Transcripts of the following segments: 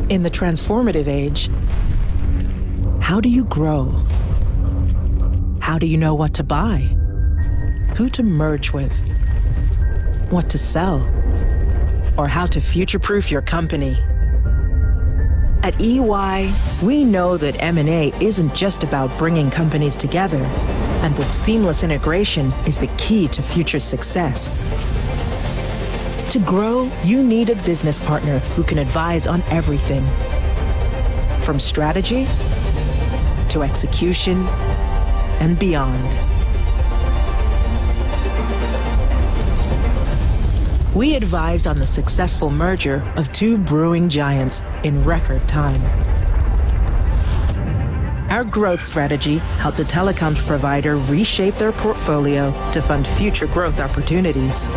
In the transformative age, how do you grow? How do you know what to buy? Who to merge with? What to sell? Or how to future-proof your company? At EY, we know that M&A isn't just about bringing companies together, and that seamless integration is the key to future success. To grow, you need a business partner who can advise on everything, from strategy to execution and beyond. We advised on the successful merger of two brewing giants in record time. Our growth strategy helped a telecoms provider reshape their portfolio to fund future growth opportunities.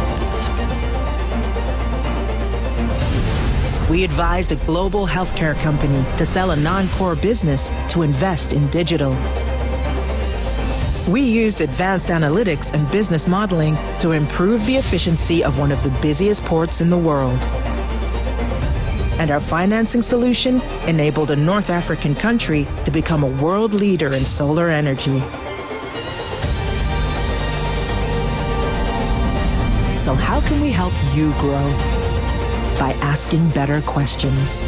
We advised a global healthcare company to sell a non-core business to invest in digital. We used advanced analytics and business modeling to improve the efficiency of one of the busiest ports in the world. And our financing solution enabled a North African country to become a world leader in solar energy. So how can we help you grow? By asking better questions.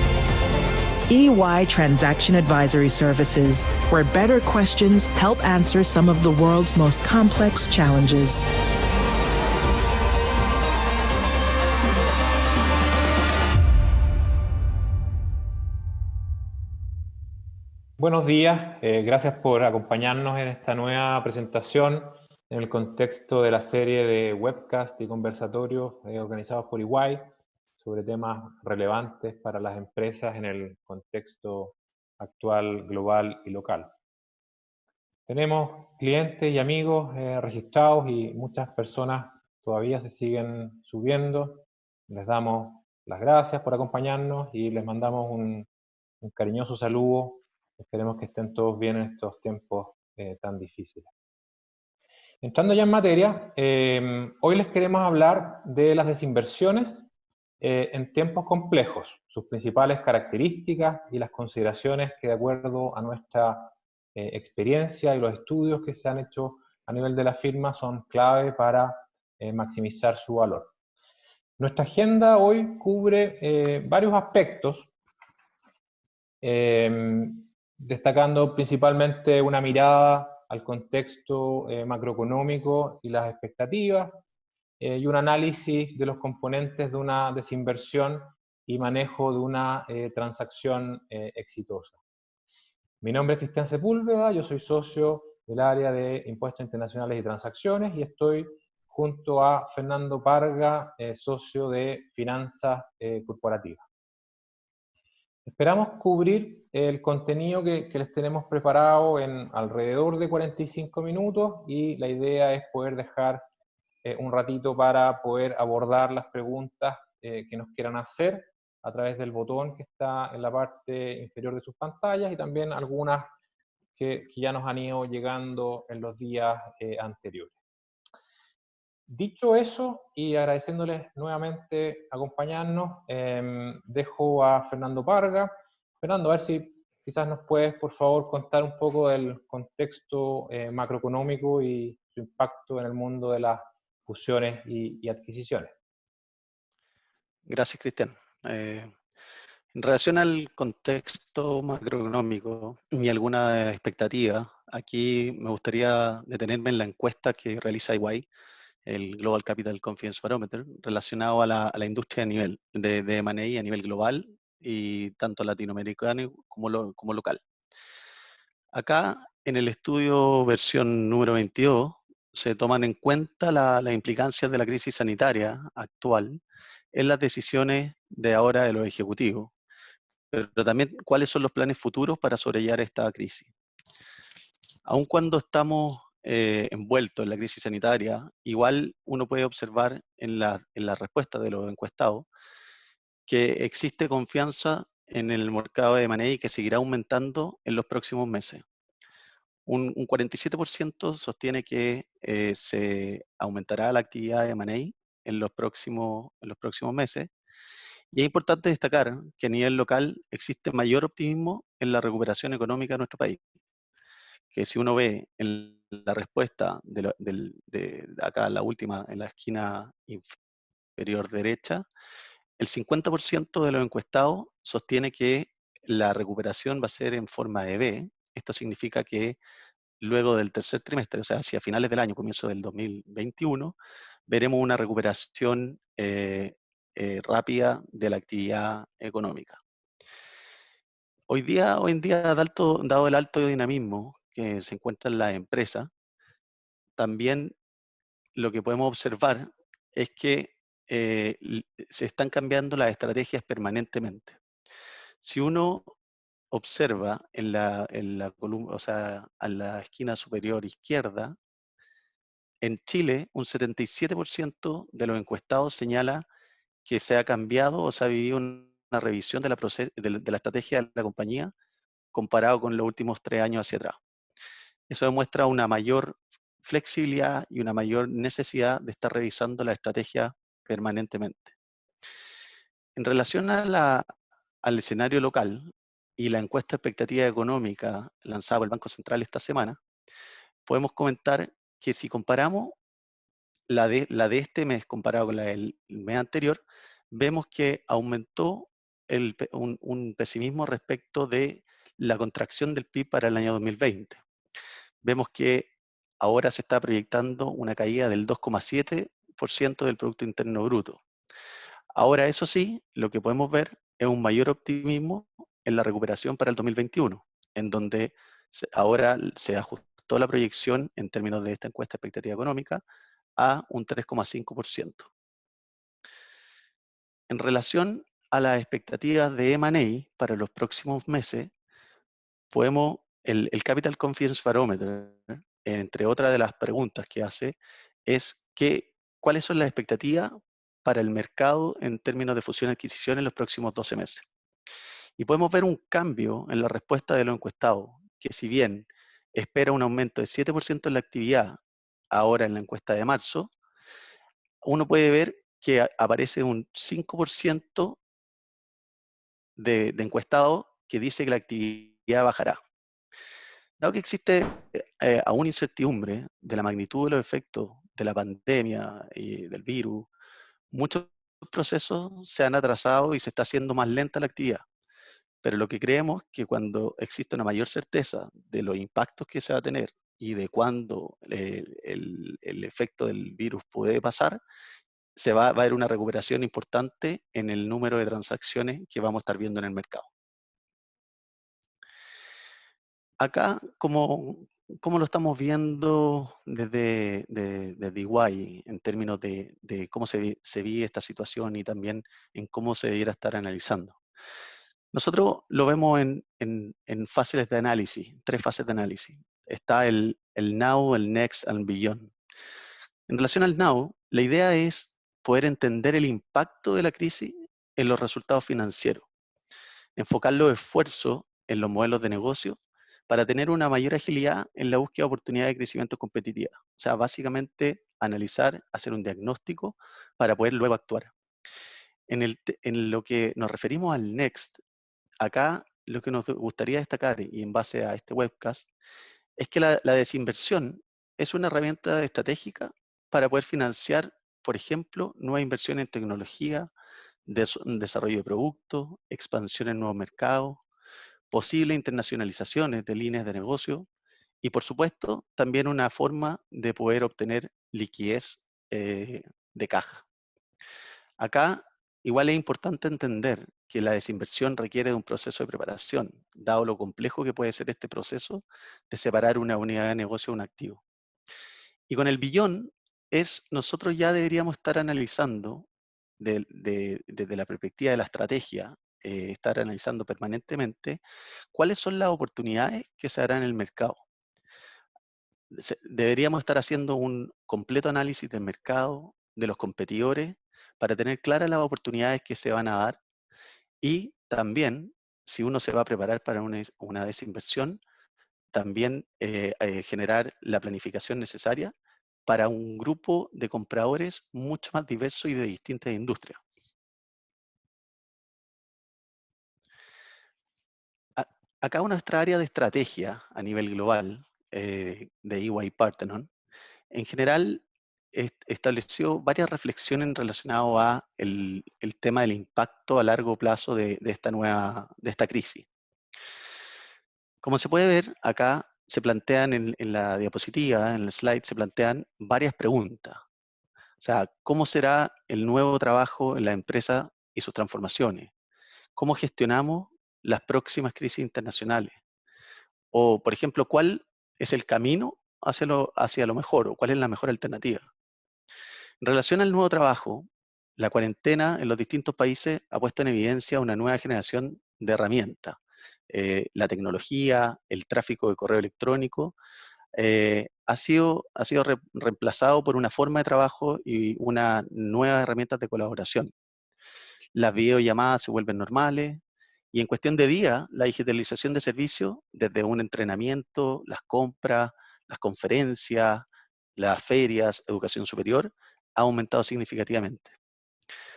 EY Transaction Advisory Services, where better questions help answer some of the world's most complex challenges. Buenos días, gracias por acompañarnos en esta nueva presentación en el contexto de la serie de webcast y conversatorios organizados por EY sobre temas relevantes para las empresas en el contexto actual, global y local. Tenemos clientes y amigos registrados y muchas personas todavía se siguen subiendo. Les damos las gracias por acompañarnos y les mandamos un cariñoso saludo. Esperemos que estén todos bien en estos tiempos tan difíciles. Entrando ya en materia, hoy les queremos hablar de las desinversiones en tiempos complejos, sus principales características y las consideraciones que de acuerdo a nuestra experiencia y los estudios que se han hecho a nivel de la firma son clave para maximizar su valor. Nuestra agenda hoy cubre varios aspectos, destacando principalmente una mirada al contexto macroeconómico y las expectativas, y un análisis de los componentes de una desinversión y manejo de una transacción exitosa. Mi nombre es Cristian Sepúlveda, yo soy socio del área de Impuestos Internacionales y Transacciones y estoy junto a Fernando Parga, socio de Finanzas Corporativas. Esperamos cubrir el contenido que les tenemos preparado en alrededor de 45 minutos y la idea es poder dejar un ratito para poder abordar las preguntas que nos quieran hacer a través del botón que está en la parte inferior de sus pantallas y también algunas que ya nos han ido llegando en los días anteriores. Dicho eso, y agradeciéndoles nuevamente acompañarnos, dejo a Fernando Parga. Fernando, a ver si quizás nos puedes, por favor, contar un poco del contexto macroeconómico y su impacto en el mundo de las fusiones y adquisiciones. Gracias, Cristian. En relación al contexto macroeconómico y alguna expectativa, aquí me gustaría detenerme en la encuesta que realiza EY, el Global Capital Confidence Barometer, relacionado a la industria a nivel de M&A a nivel global y tanto latinoamericano como local. Acá, en el estudio versión número 22, se toman en cuenta las implicancias de la crisis sanitaria actual en las decisiones de ahora de los ejecutivos, pero también cuáles son los planes futuros para sobrellevar esta crisis. Aun cuando estamos envueltos en la crisis sanitaria, igual uno puede observar en la respuesta de los encuestados que existe confianza en el mercado de M&A que seguirá aumentando en los próximos meses. Un 47% sostiene que se aumentará la actividad de M&A en los próximos meses Y es importante destacar que a nivel local existe mayor optimismo en la recuperación económica de nuestro país, que si uno ve en la respuesta de acá, la última, en la esquina inferior derecha, el 50% de los encuestados sostiene que la recuperación va a ser en forma de V. Esto significa que luego del tercer trimestre, o sea, hacia finales del año, comienzo del 2021, veremos una recuperación rápida de la actividad económica. Hoy en día, dado el alto dinamismo que se encuentra en las empresas, también lo que podemos observar es que se están cambiando las estrategias permanentemente. Si uno observa en la columna, o sea, a la esquina superior izquierda, en Chile un 77% de los encuestados señala que se ha cambiado o se ha vivido una revisión de la estrategia de la compañía comparado con los últimos 3 años hacia atrás. Eso demuestra una mayor flexibilidad y una mayor necesidad de estar revisando la estrategia permanentemente. En relación al escenario local y la encuesta de expectativa económica lanzada por el Banco Central esta semana, podemos comentar que si comparamos la de este mes comparado con la del mes anterior, vemos que aumentó un pesimismo respecto de la contracción del PIB para el año 2020. Vemos que ahora se está proyectando una caída del 2,7% del Producto Interno Bruto. Ahora, eso sí, lo que podemos ver es un mayor optimismo en la recuperación para el 2021, en donde ahora se ajustó la proyección en términos de esta encuesta de expectativa económica a un 3,5%. En relación a las expectativas de M&A para los próximos meses, el Capital Confidence Barometer, entre otras de las preguntas que hace, es cuáles son las expectativas para el mercado en términos de fusión y adquisición en los próximos 12 meses. Y podemos ver un cambio en la respuesta de los encuestados, que si bien espera un aumento de 7% en la actividad ahora en la encuesta de marzo, uno puede ver que aparece un 5% de encuestados que dice que la actividad bajará. Dado que existe aún incertidumbre de la magnitud de los efectos de la pandemia y del virus, muchos procesos se han atrasado y se está haciendo más lenta la actividad. Pero lo que creemos es que cuando existe una mayor certeza de los impactos que se va a tener y de cuándo el efecto del virus puede pasar, va a haber una recuperación importante en el número de transacciones que vamos a estar viendo en el mercado. Acá, como lo estamos viendo desde EY en términos de cómo se vive esta situación y también en cómo se debiera estar analizando. Nosotros lo vemos en fases de análisis, 3 fases de análisis. Está el now, el next and beyond. En relación al now, la idea es poder entender el impacto de la crisis en los resultados financieros, enfocar los esfuerzos en los modelos de negocio para tener una mayor agilidad en la búsqueda de oportunidades de crecimiento competitiva. O sea, básicamente analizar, hacer un diagnóstico para poder luego actuar. En lo que nos referimos al next, acá lo que nos gustaría destacar, y en base a este webcast, es que la desinversión es una herramienta estratégica para poder financiar, por ejemplo, nuevas inversiones en tecnología, desarrollo de productos, expansión en nuevos mercados, posibles internacionalizaciones de líneas de negocio y, por supuesto, también una forma de poder obtener liquidez de caja. Acá, igual es importante entender que la desinversión requiere de un proceso de preparación, dado lo complejo que puede ser este proceso de separar una unidad de negocio de un activo. Y con el billón nosotros ya deberíamos estar analizando desde la perspectiva de la estrategia, estar analizando permanentemente cuáles son las oportunidades que se harán en el mercado. Deberíamos estar haciendo un completo análisis del mercado, de los competidores, para tener claras las oportunidades que se van a dar y también, si uno se va a preparar para una desinversión, también generar la planificación necesaria para un grupo de compradores mucho más diverso y de distintas industrias. acá nuestra área de estrategia a nivel global de EY Parthenon, en general estableció varias reflexiones relacionadas a el tema del impacto a largo plazo de esta crisis. Como se puede ver acá, se plantean en la diapositiva, en el slide, se plantean varias preguntas. O sea, ¿cómo será el nuevo trabajo en la empresa y sus transformaciones? ¿Cómo gestionamos las próximas crisis internacionales? O, por ejemplo, ¿cuál es el camino hacia lo mejor o cuál es la mejor alternativa? En relación al nuevo trabajo, la cuarentena en los distintos países ha puesto en evidencia una nueva generación de herramientas. La tecnología, el tráfico de correo electrónico, ha sido reemplazado por una forma de trabajo y una nuevas herramientas de colaboración. Las videollamadas se vuelven normales y en cuestión de días, la digitalización de servicios, desde un entrenamiento, las compras, las conferencias, las ferias, educación superior, ha aumentado significativamente.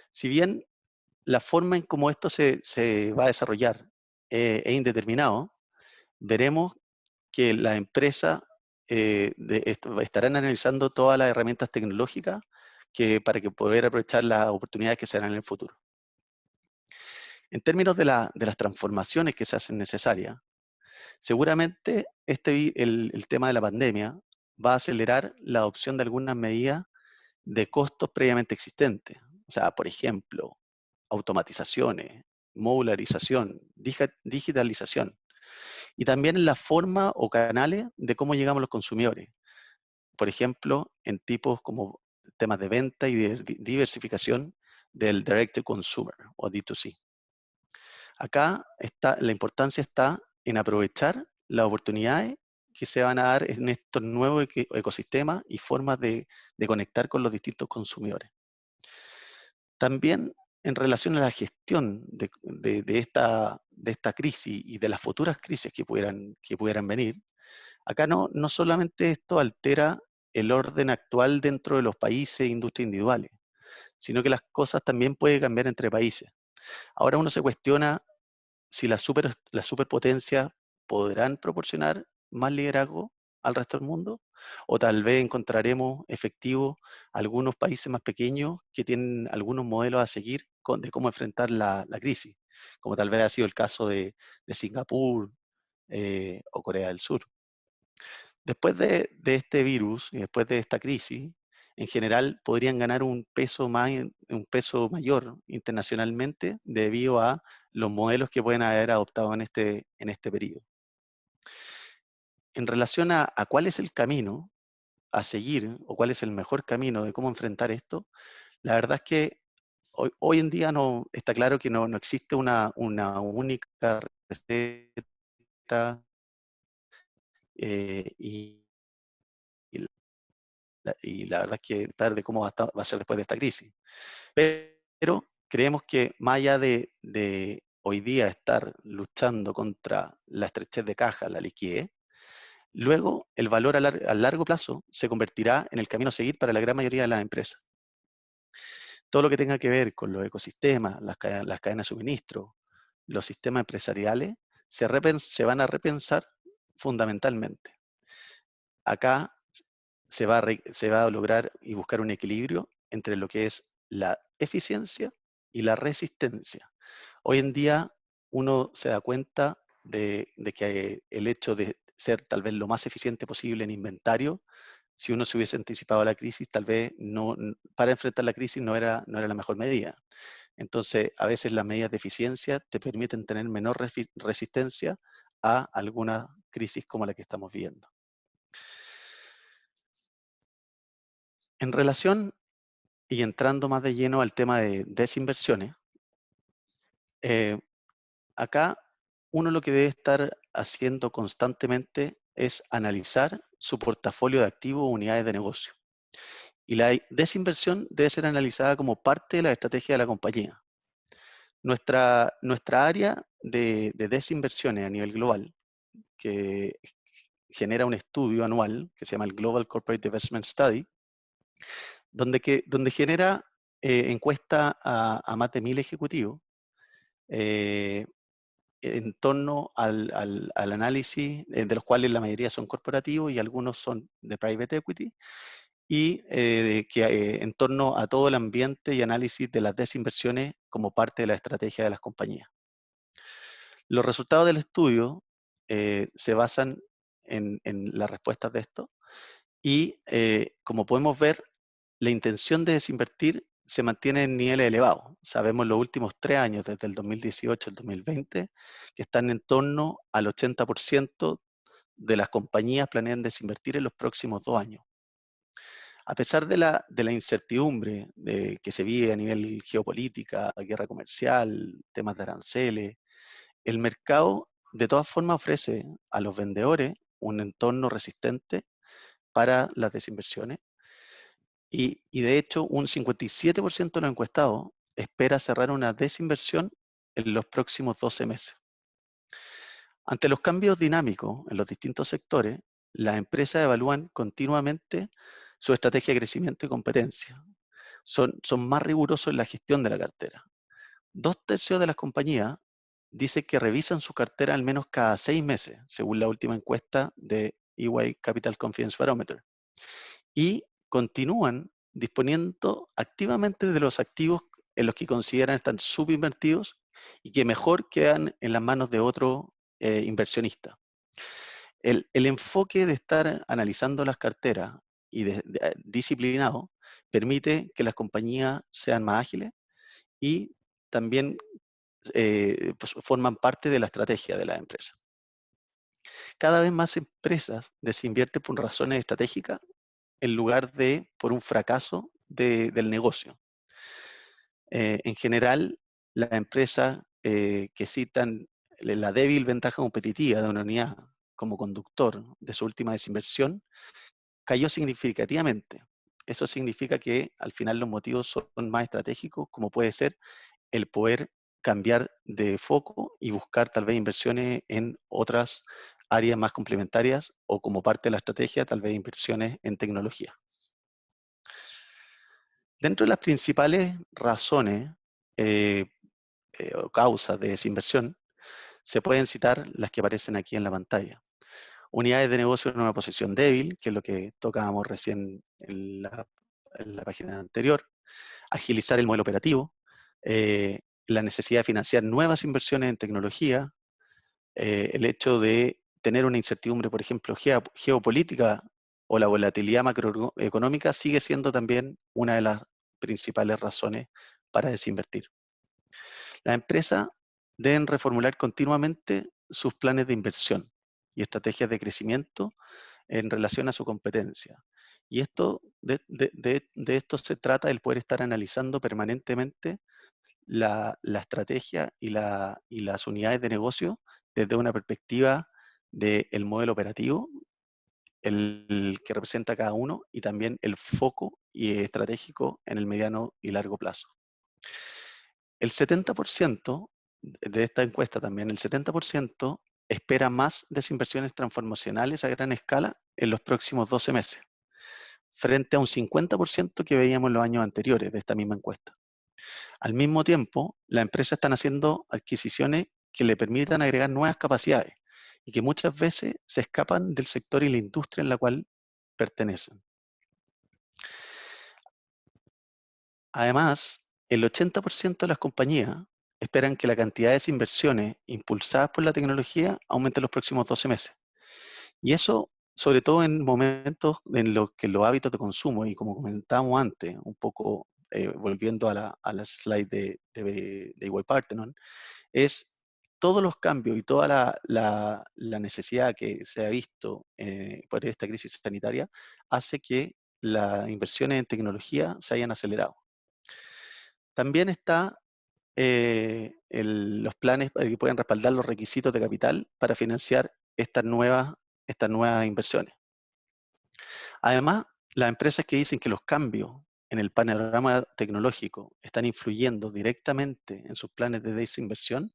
Si bien la forma en cómo esto se va a desarrollar es indeterminado, veremos que la empresa estarán analizando todas las herramientas tecnológicas para que poder aprovechar las oportunidades que serán en el futuro. En términos de las transformaciones que se hacen necesarias, seguramente el tema de la pandemia va a acelerar la adopción de algunas medidas de costos previamente existentes. O sea, por ejemplo, automatizaciones, modularización, digitalización. Y también en la forma o canales de cómo llegamos a los consumidores. Por ejemplo, en tipos como temas de venta y de diversificación del direct to consumer o D2C. Acá la importancia está en aprovechar las oportunidades que se van a dar en estos nuevos ecosistemas y formas de conectar con los distintos consumidores. También en relación a la gestión de esta crisis y de las futuras crisis que pudieran venir, acá no solamente esto altera el orden actual dentro de los países e industrias individuales, sino que las cosas también pueden cambiar entre países. Ahora uno se cuestiona si las superpotencias podrán proporcionar más liderazgo al resto del mundo, o tal vez encontraremos efectivos algunos países más pequeños que tienen algunos modelos a seguir de cómo enfrentar la crisis, como tal vez ha sido el caso de Singapur o Corea del Sur. Después de este virus y después de esta crisis, en general podrían ganar un peso mayor internacionalmente debido a los modelos que pueden haber adoptado en este periodo. En relación a cuál es el camino a seguir o cuál es el mejor camino de cómo enfrentar esto, la verdad es que hoy en día no está claro que no existe una única receta y la verdad es que tarde cómo va a ser después de esta crisis. Pero creemos que más allá de hoy día estar luchando contra la estrechez de caja, la liquidez, luego el valor a largo plazo se convertirá en el camino a seguir para la gran mayoría de las empresas. Todo lo que tenga que ver con los ecosistemas, las cadenas de suministro, los sistemas empresariales, se van a repensar fundamentalmente. Acá se va a lograr y buscar un equilibrio entre lo que es la eficiencia y la resistencia. Hoy en día uno se da cuenta de que el hecho de ser tal vez lo más eficiente posible en inventario, si uno se hubiese anticipado a la crisis, tal vez para enfrentar la crisis no era la mejor medida. Entonces, a veces las medidas de eficiencia te permiten tener menor resistencia a alguna crisis como la que estamos viviendo. En relación y entrando más de lleno al tema de desinversiones, acá uno lo que debe estar haciendo constantemente es analizar su portafolio de activos o unidades de negocio. Y la desinversión debe ser analizada como parte de la estrategia de la compañía. Nuestra área de desinversiones a nivel global, que genera un estudio anual que se llama el Global Corporate Divestment Study, donde genera encuesta a más de 1000 ejecutivos, en torno al análisis, de los cuales la mayoría son corporativos y algunos son de private equity, y en torno a todo el ambiente y análisis de las desinversiones como parte de la estrategia de las compañías. Los resultados del estudio se basan en las respuestas de esto y, como podemos ver, la intención de desinvertir se mantiene en niveles elevados. Sabemos los últimos 3 años, desde el 2018 al 2020, que están en torno al 80% de las compañías planean desinvertir en los próximos 2 años. A pesar de la incertidumbre que se vive a nivel geopolítica, guerra comercial, temas de aranceles, el mercado de todas formas ofrece a los vendedores un entorno resistente para las desinversiones y de hecho un 57% de los encuestados espera cerrar una desinversión en los próximos 12 meses. Ante los cambios dinámicos en los distintos sectores, las empresas evalúan continuamente su estrategia de crecimiento y competencia. Son más rigurosos en la gestión de la cartera. 2/3 de las compañías dicen que revisan su cartera al menos cada 6 meses, según la última encuesta de EY Capital Confidence Barometer. Y continúan disponiendo activamente de los activos en los que consideran están subinvertidos y que mejor quedan en las manos de otro inversionista. El enfoque de estar analizando las carteras y disciplinado permite que las compañías sean más ágiles y también pues forman parte de la estrategia de la empresa. Cada vez más empresas desinvierten por razones estratégicas en lugar de por un fracaso del negocio. En general, las empresas que citan la débil ventaja competitiva de una unidad como conductor de su última desinversión cayó significativamente. Eso significa que al final los motivos son más estratégicos, como puede ser el poder cambiar de foco y buscar tal vez inversiones en otras áreas más complementarias o como parte de la estrategia, tal vez inversiones en tecnología. Dentro de las principales razones o causas de desinversión, se pueden citar las que aparecen aquí en la pantalla. Unidades de negocio en una posición débil, que es lo que tocábamos recién en la página anterior. Agilizar el modelo operativo, la necesidad de financiar nuevas inversiones en tecnología, el hecho de tener una incertidumbre, por ejemplo, geopolítica o la volatilidad macroeconómica sigue siendo también una de las principales razones para desinvertir. Las empresas deben reformular continuamente sus planes de inversión y estrategias de crecimiento en relación a su competencia. Y de esto se trata el poder estar analizando permanentemente la estrategia y las unidades de negocio desde una perspectiva del modelo operativo, el que representa cada uno, y también el foco estratégico en el mediano y largo plazo. El 70% de esta encuesta también, el 70% espera más desinversiones transformacionales a gran escala en los próximos 12 meses, frente a un 50% que veíamos en los años anteriores de esta misma encuesta. Al mismo tiempo, las empresas están haciendo adquisiciones que le permitan agregar nuevas capacidades y que muchas veces se escapan del sector y la industria en la cual pertenecen. Además, el 80% de las compañías esperan que la cantidad de inversiones impulsadas por la tecnología aumente en los próximos 12 meses. Y eso, sobre todo en momentos en los que los hábitos de consumo, y como comentábamos antes, un poco volviendo a la slide de EY Parthenon, es todos los cambios y toda la necesidad que se ha visto por esta crisis sanitaria hace que las inversiones en tecnología se hayan acelerado. También está los planes que pueden respaldar los requisitos de capital para financiar estas nuevas inversiones. Además, las empresas que dicen que los cambios en el panorama tecnológico están influyendo directamente en sus planes de desinversión,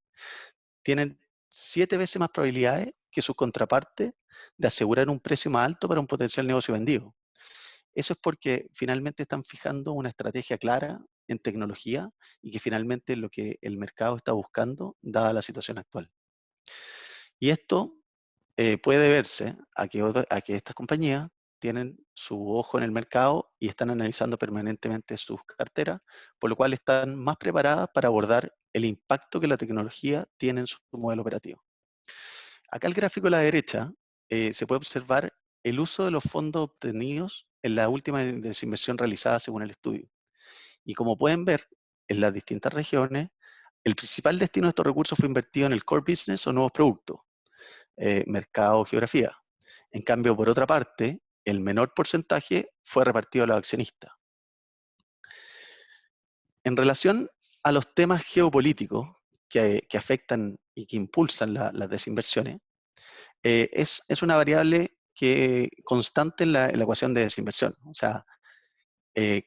tienen 7 veces más probabilidades que sus contrapartes de asegurar un precio más alto para un potencial negocio vendido. Eso es porque finalmente están fijando una estrategia clara en tecnología y que finalmente es lo que el mercado está buscando, dada la situación actual. Y esto puede deberse a que estas compañías tienen su ojo en el mercado y están analizando permanentemente sus carteras, por lo cual están más preparadas para abordar el impacto que la tecnología tiene en su modelo operativo. Acá el gráfico a la derecha se puede observar el uso de los fondos obtenidos en la última desinversión realizada según el estudio. Y como pueden ver, en las distintas regiones, el principal destino de estos recursos fue invertido en el core business o nuevos productos, mercado o geografía. En cambio, por otra parte, el menor porcentaje fue repartido a los accionistas. En relación a los temas geopolíticos que afectan y que impulsan las desinversiones, es una variable constante en la ecuación de desinversión. O sea, eh,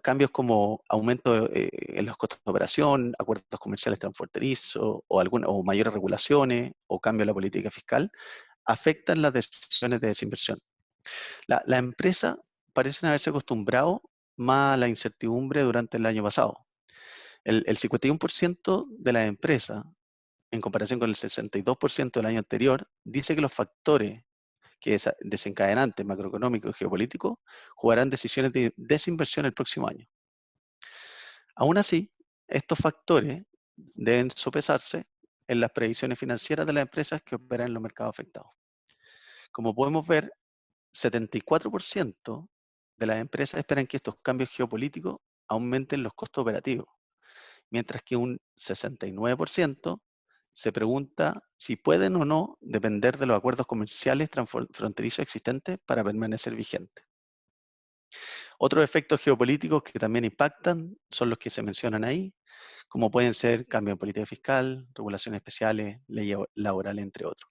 cambios como aumento en los costos de operación, acuerdos comerciales transfronterizos o mayores regulaciones o cambio en la política fiscal afectan las decisiones de desinversión. La empresa parecen haberse acostumbrado más a la incertidumbre durante el año pasado. El 51% de las empresas, en comparación con el 62% del año anterior, dice que los factores desencadenantes macroeconómicos y geopolíticos jugarán decisiones de desinversión el próximo año. Aún así, estos factores deben sopesarse en las previsiones financieras de las empresas que operan en los mercados afectados. Como podemos ver, 74% de las empresas esperan que estos cambios geopolíticos aumenten los costos operativos, mientras que un 69% se pregunta si pueden o no depender de los acuerdos comerciales transfronterizos existentes para permanecer vigentes. Otros efectos geopolíticos que también impactan son los que se mencionan ahí, como pueden ser cambio en política fiscal, regulaciones especiales, leyes laborales, entre otros.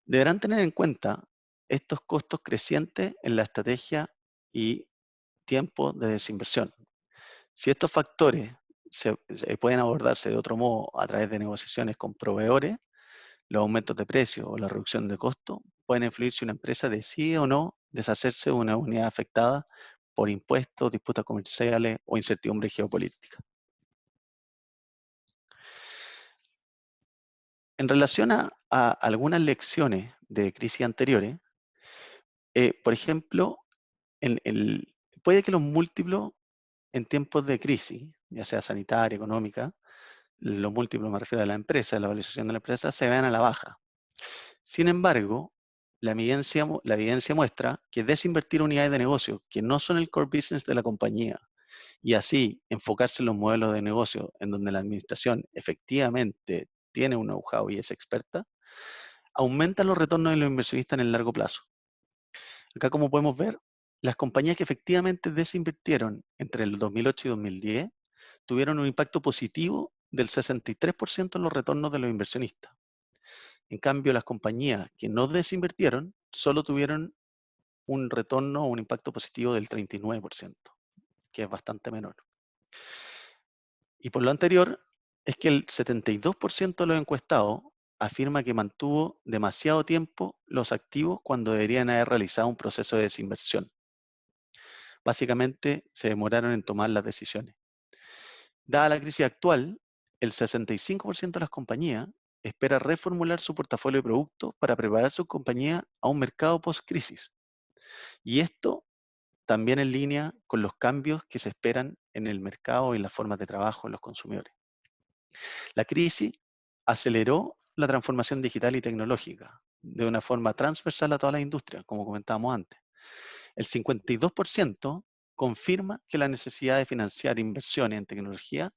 Deberán tener en cuenta estos costos crecientes en la estrategia y tiempo de desinversión. Si estos factores se pueden abordarse de otro modo a través de negociaciones con proveedores, los aumentos de precios o la reducción de costos pueden influir si una empresa decide o no deshacerse de una unidad afectada por impuestos, disputas comerciales o incertidumbre geopolítica. En relación a algunas lecciones de crisis anteriores, por ejemplo, puede que los múltiplos en tiempos de crisis, ya sea sanitaria, económica, los múltiplos me refiero a la empresa, la valorización de la empresa, se vean a la baja. Sin embargo, la evidencia muestra que desinvertir unidades de negocio que no son el core business de la compañía y así enfocarse en los modelos de negocio en donde la administración efectivamente tiene un know-how y es experta, aumenta los retornos de los inversionistas en el largo plazo. Acá, como podemos ver, las compañías que efectivamente desinvirtieron entre el 2008 y 2010 tuvieron un impacto positivo del 63% en los retornos de los inversionistas. En cambio, las compañías que no desinvirtieron solo tuvieron un retorno o un impacto positivo del 39%, que es bastante menor. Y por lo anterior, es que el 72% de los encuestados afirma que mantuvo demasiado tiempo los activos cuando deberían haber realizado un proceso de desinversión. Básicamente, se demoraron en tomar las decisiones. Dada la crisis actual, el 65% de las compañías espera reformular su portafolio de productos para preparar su compañía a un mercado post-crisis. Y esto también en línea con los cambios que se esperan en el mercado y en las formas de trabajo de los consumidores. La crisis aceleró la transformación digital y tecnológica de una forma transversal a todas las industrias, como comentábamos antes. El 52% confirma que la necesidad de financiar inversiones en tecnología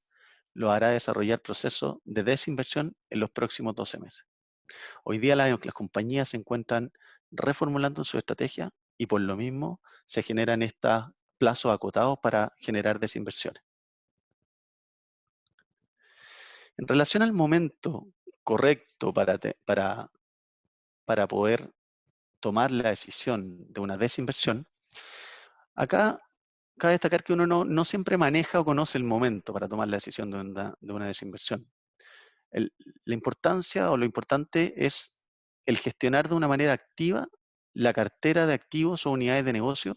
lo hará desarrollar procesos de desinversión en los próximos 12 meses. Hoy día las compañías se encuentran reformulando su estrategia y por lo mismo se generan estos plazos acotados para generar desinversiones. En relación al momento correcto para poder tomar la decisión de una desinversión, acá cabe destacar que uno no siempre maneja o conoce el momento para tomar la decisión de una desinversión. La importancia o lo importante es el gestionar de una manera activa la cartera de activos o unidades de negocio,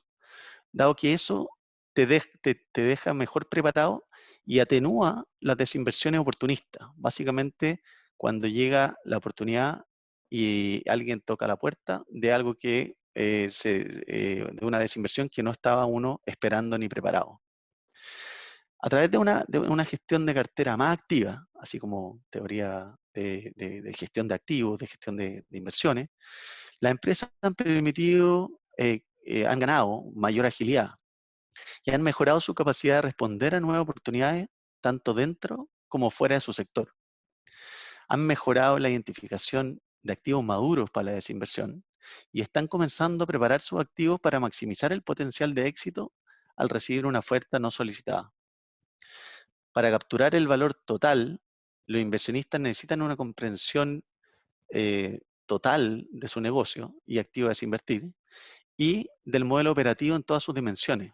dado que eso te deja mejor preparado y atenúa las desinversiones oportunistas. Básicamente, cuando llega la oportunidad y alguien toca la puerta de algo que de una desinversión que no estaba uno esperando ni preparado. A través de una gestión de cartera más activa, así como teoría de gestión de activos, de gestión de inversiones, las empresas han ganado mayor agilidad y han mejorado su capacidad de responder a nuevas oportunidades, tanto dentro como fuera de su sector. Han mejorado la identificación de activos maduros para la desinversión y están comenzando a preparar sus activos para maximizar el potencial de éxito al recibir una oferta no solicitada. Para capturar el valor total, los inversionistas necesitan una comprensión total de su negocio y activo a desinvertir y del modelo operativo en todas sus dimensiones.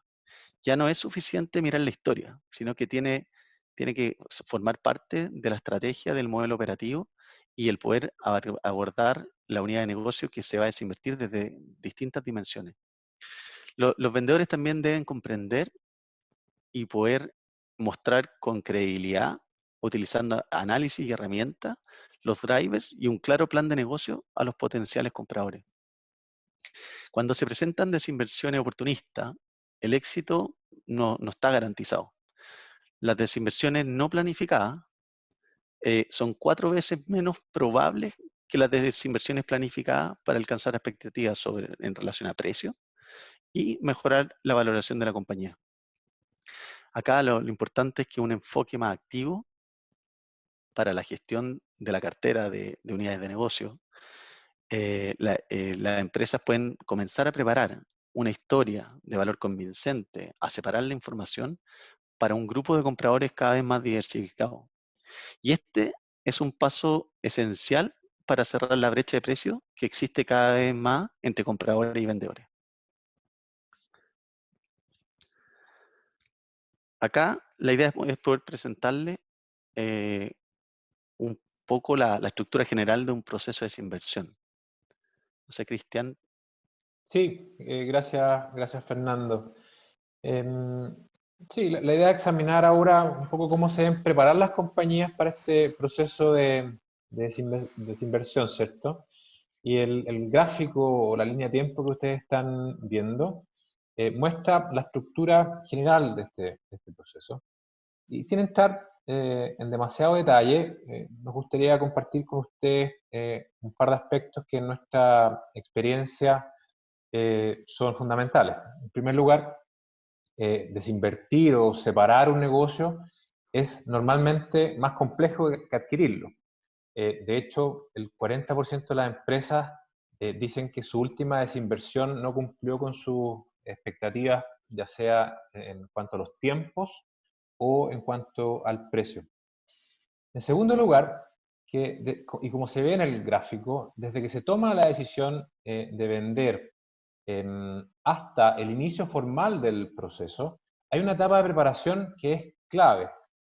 Ya no es suficiente mirar la historia, sino que tiene que formar parte de la estrategia del modelo operativo y el poder abordar la unidad de negocio que se va a desinvertir desde distintas dimensiones. Los vendedores también deben comprender y poder mostrar con credibilidad, utilizando análisis y herramientas, los drivers y un claro plan de negocio a los potenciales compradores. Cuando se presentan desinversiones oportunistas, el éxito no está garantizado. Las desinversiones no planificadas son 4 veces menos probables que las desinversiones planificadas para alcanzar expectativas en relación a precio y mejorar la valoración de la compañía. Acá lo importante es que un enfoque más activo para la gestión de la cartera de unidades de negocio, las empresas pueden comenzar a preparar una historia de valor convincente, a separar la información para un grupo de compradores cada vez más diversificado. Y este es un paso esencial para cerrar la brecha de precio que existe cada vez más entre compradores y vendedores. Acá la idea es poder presentarle un poco la estructura general de un proceso de desinversión. No sé, Cristian. Sí, gracias Fernando. Sí, la idea es examinar ahora un poco cómo se deben preparar las compañías para este proceso de desinversión, ¿cierto? Y el gráfico o la línea de tiempo que ustedes están viendo muestra la estructura general de este proceso. Y sin entrar en demasiado detalle, nos gustaría compartir con ustedes un par de aspectos que en nuestra experiencia son fundamentales. En primer lugar, desinvertir o separar un negocio es normalmente más complejo que adquirirlo. De hecho, el 40% de las empresas dicen que su última desinversión no cumplió con sus expectativas, ya sea en cuanto a los tiempos o en cuanto al precio. En segundo lugar, y como se ve en el gráfico, desde que se toma la decisión de vender hasta el inicio formal del proceso, hay una etapa de preparación que es clave,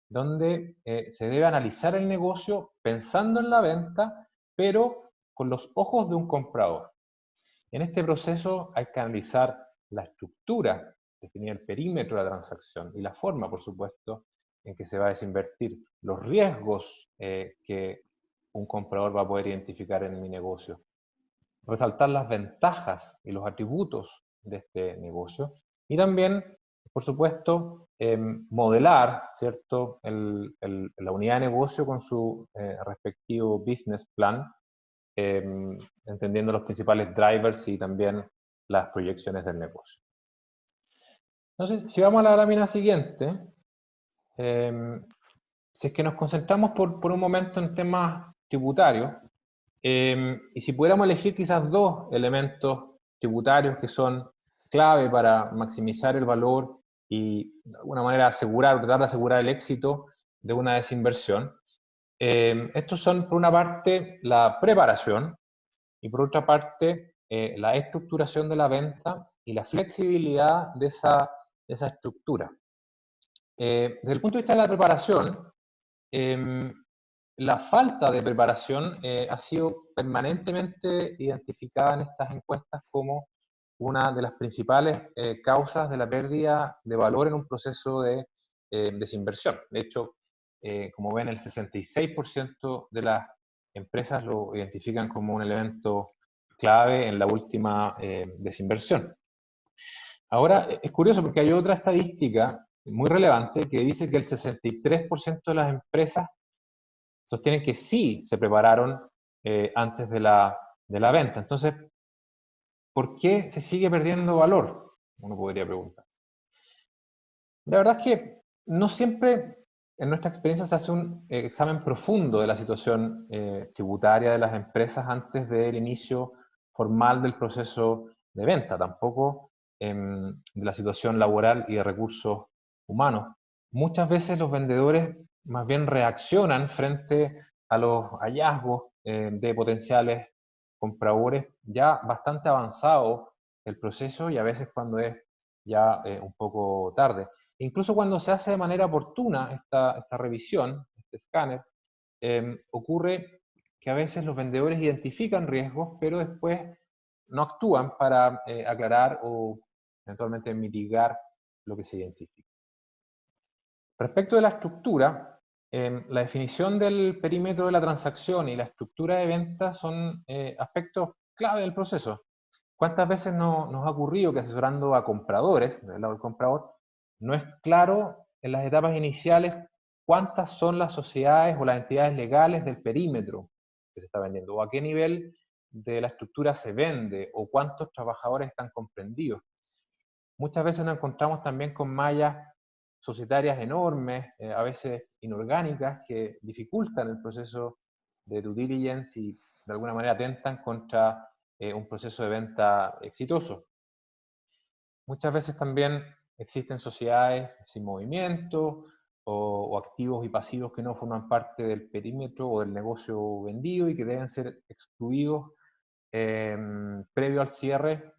donde se debe analizar el negocio pensando en la venta, pero con los ojos de un comprador. En este proceso hay que analizar la estructura, definir el perímetro de la transacción y la forma, por supuesto, en que se va a desinvertir, los riesgos que un comprador va a poder identificar en mi negocio, resaltar las ventajas y los atributos de este negocio y también, por supuesto, modelar, ¿cierto?, la unidad de negocio con su respectivo business plan, entendiendo los principales drivers y también las proyecciones del negocio. Entonces, si vamos a la lámina siguiente, si es que nos concentramos por un momento en temas tributarios, y si pudiéramos elegir quizás dos elementos tributarios que son clave para maximizar el valor y de alguna manera tratar de asegurar el éxito de una desinversión, estos son por una parte la preparación y por otra parte la estructuración de la venta y la flexibilidad de esa estructura. Desde el punto de vista de la preparación, la falta de preparación ha sido permanentemente identificada en estas encuestas como una de las principales causas de la pérdida de valor en un proceso de desinversión. De hecho, como ven, el 66% de las empresas lo identifican como un elemento clave en la última desinversión. Ahora, es curioso porque hay otra estadística muy relevante que dice que el 63% de las empresas sostienen que sí se prepararon antes de la venta. Entonces, ¿por qué se sigue perdiendo valor? Uno podría preguntar. La verdad es que no siempre en nuestra experiencia se hace un examen profundo de la situación tributaria de las empresas antes del inicio formal del proceso de venta, tampoco de la situación laboral y de recursos humanos. Muchas veces los vendedores más bien reaccionan frente a los hallazgos de potenciales compradores ya bastante avanzado el proceso y a veces cuando es ya un poco tarde. Incluso cuando se hace de manera oportuna esta revisión, este escáner, ocurre que a veces los vendedores identifican riesgos, pero después no actúan para aclarar o eventualmente mitigar lo que se identifica. Respecto de la estructura, la definición del perímetro de la transacción y la estructura de venta son aspectos clave del proceso. ¿Cuántas veces nos ha ocurrido que asesorando a compradores, del lado del comprador, no es claro en las etapas iniciales cuántas son las sociedades o las entidades legales del perímetro que se está vendiendo, o a qué nivel de la estructura se vende, o cuántos trabajadores están comprendidos? Muchas veces nos encontramos también con mallas societarias enormes, a veces inorgánicas, que dificultan el proceso de due diligence y de alguna manera atentan contra un proceso de venta exitoso. Muchas veces también existen sociedades sin movimiento o activos y pasivos que no forman parte del perímetro o del negocio vendido y que deben ser excluidos previo al cierre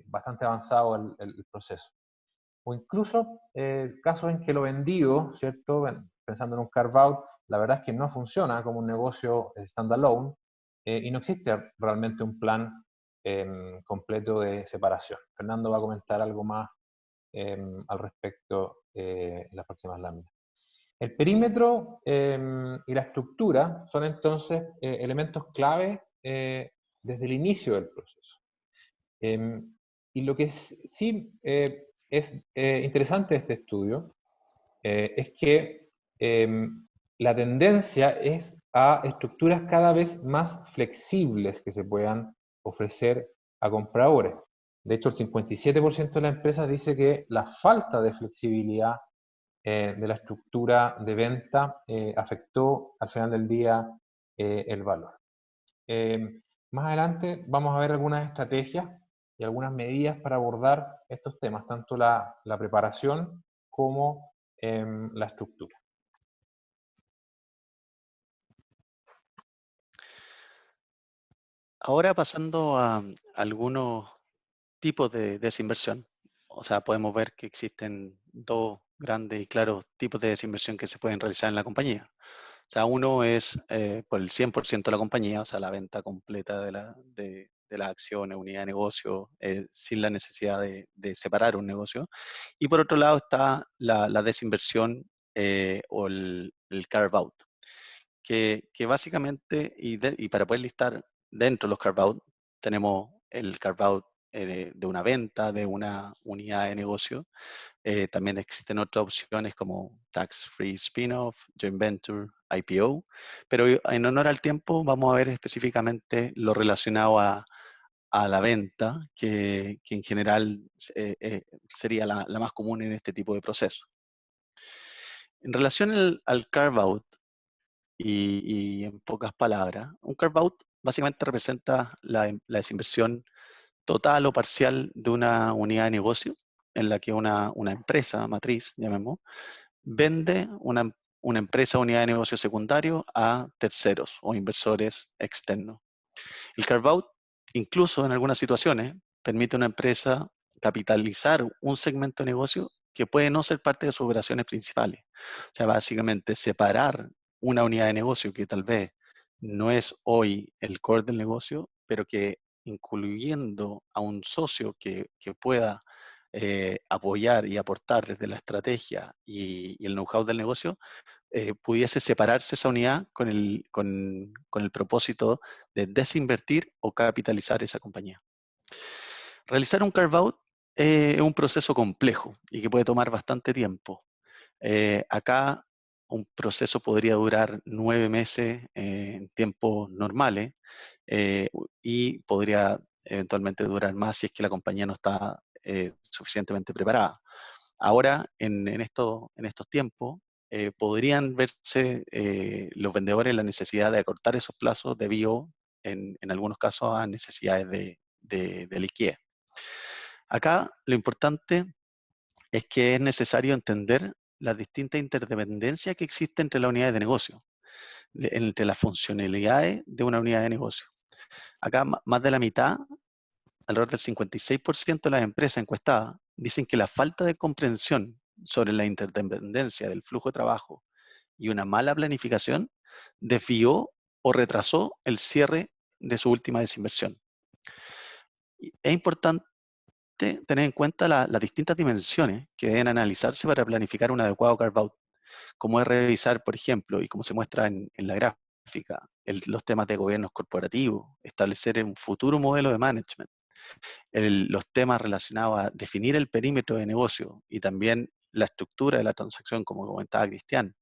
bastante avanzado el proceso. O incluso casos en que lo vendido, ¿cierto? Pensando en un carve-out, la verdad es que no funciona como un negocio standalone y no existe realmente un plan completo de separación. Fernando va a comentar algo más al respecto en las próximas láminas. El perímetro y la estructura son entonces elementos clave desde el inicio del proceso. Y lo que sí es interesante de este estudio es que la tendencia es a estructuras cada vez más flexibles que se puedan ofrecer a compradores. De hecho, el 57% de las empresas dice que la falta de flexibilidad de la estructura de venta afectó al final del día el valor. Más adelante vamos a ver algunas estrategias y algunas medidas para abordar estos temas, tanto la preparación como la estructura. Ahora pasando a algunos tipos de desinversión. O sea, podemos ver que existen dos grandes y claros tipos de desinversión que se pueden realizar en la compañía. O sea, uno es por el 100% de la compañía, o sea, la venta completa de las acciones, unidad de negocio, sin la necesidad de separar un negocio. Y por otro lado está la desinversión o el carve-out, que básicamente, y para poder listar dentro de los carve-out, tenemos el carve-out de una venta, de una unidad de negocio. También existen otras opciones como tax-free spin-off, joint venture, IPO, pero en honor al tiempo vamos a ver específicamente lo relacionado a la venta, que en general sería la más común en este tipo de procesos. En relación al carve-out, y en pocas palabras, un carve-out básicamente representa la desinversión total o parcial de una unidad de negocio en la que una empresa matriz, llamemos, vende una empresa o unidad de negocio secundario a terceros o inversores externos. El carve-out, incluso en algunas situaciones, permite a una empresa capitalizar un segmento de negocio que puede no ser parte de sus operaciones principales. O sea, básicamente separar una unidad de negocio que tal vez no es hoy el core del negocio, pero que incluyendo a un socio que pueda apoyar y aportar desde la estrategia y el know-how del negocio, pudiese separarse esa unidad con el propósito de desinvertir o capitalizar esa compañía. Realizar un carve-out es un proceso complejo y que puede tomar bastante tiempo. Acá un proceso podría durar 9 meses en tiempos normales y podría eventualmente durar más si es que la compañía no está suficientemente preparada. Ahora, en estos tiempos, podrían verse los vendedores la necesidad de acortar esos plazos debido, en algunos casos, a necesidades de liquidez. Acá lo importante es que es necesario entender las distintas interdependencias que existen entre las unidades de negocio, entre las funcionalidades de una unidad de negocio. Acá más de la mitad, alrededor del 56% de las empresas encuestadas, dicen que la falta de comprensión sobre la interdependencia del flujo de trabajo y una mala planificación desvió o retrasó el cierre de su última desinversión. Es importante tener en cuenta las distintas dimensiones que deben analizarse para planificar un adecuado carve-out, como es revisar, por ejemplo, y como se muestra en la gráfica, los temas de gobiernos corporativos, establecer un futuro modelo de management, los temas relacionados a definir el perímetro de negocio y también la estructura de la transacción, como comentaba Cristian,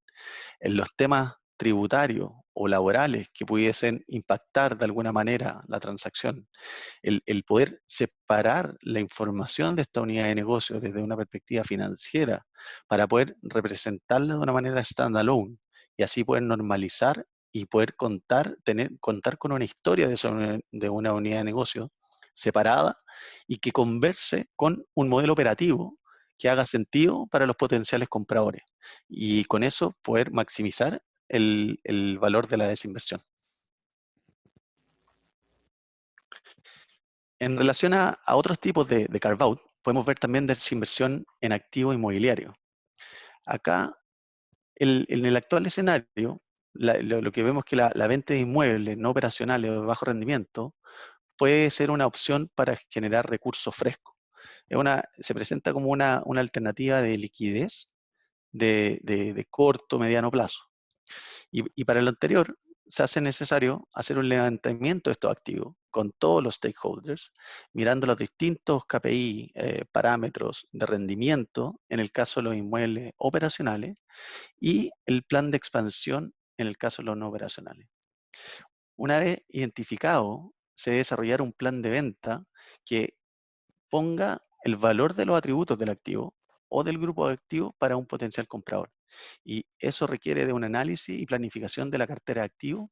en los temas tributarios o laborales que pudiesen impactar de alguna manera la transacción, el poder separar la información de esta unidad de negocio desde una perspectiva financiera para poder representarla de una manera standalone y así poder normalizar y poder contar con una historia de una unidad de negocio separada y que converse con un modelo operativo que haga sentido para los potenciales compradores y con eso poder maximizar el valor de la desinversión. En relación a otros tipos de carve-out, podemos ver también desinversión en activos inmobiliarios. Acá, en el actual escenario, lo que vemos es que la venta de inmuebles no operacionales o de bajo rendimiento puede ser una opción para generar recursos frescos. Se presenta como una alternativa de liquidez de corto, mediano plazo. Y para lo anterior, se hace necesario hacer un levantamiento de estos activos con todos los stakeholders, mirando los distintos KPI, parámetros de rendimiento en el caso de los inmuebles operacionales y el plan de expansión en el caso de los no operacionales. Una vez identificado, se debe desarrollar un plan de venta que ponga el valor de los atributos del activo o del grupo de activos para un potencial comprador. Y eso requiere de un análisis y planificación de la cartera de activos,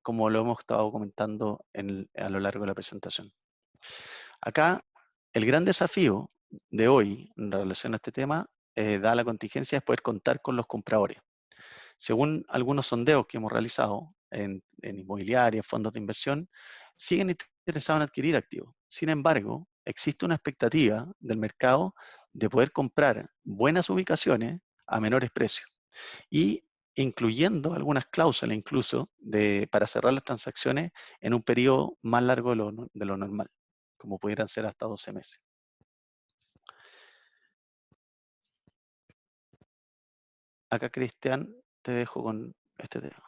como lo hemos estado comentando a lo largo de la presentación. Acá, el gran desafío de hoy en relación a este tema, da la contingencia, es poder contar con los compradores. Según algunos sondeos que hemos realizado en inmobiliarias, fondos de inversión, siguen interesados en adquirir activos. Sin embargo, existe una expectativa del mercado de poder comprar buenas ubicaciones a menores precios y incluyendo algunas cláusulas incluso para cerrar las transacciones en un periodo más largo de lo normal, como pudieran ser hasta 12 meses. Acá, Cristian, te dejo con este tema.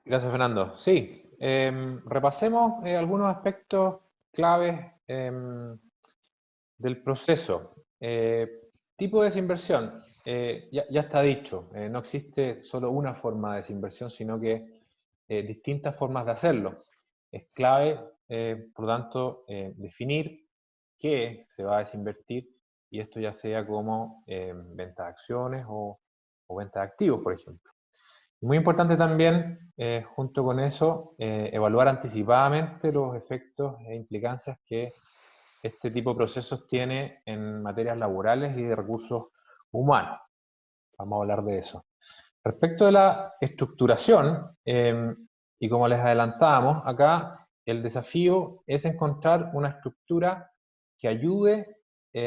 Gracias, Fernando. Sí, repasemos algunos aspectos claves del proceso. Tipo de desinversión, ya está dicho, no existe solo una forma de desinversión, sino que distintas formas de hacerlo. Es clave, por lo tanto, definir qué se va a desinvertir, y esto ya sea como venta de acciones o venta de activos, por ejemplo. Muy importante también, junto con eso, evaluar anticipadamente los efectos e implicancias que este tipo de procesos tiene en materias laborales y de recursos humanos. Vamos a hablar de eso. Respecto de la estructuración, y como les adelantábamos, acá el desafío es encontrar una estructura que ayude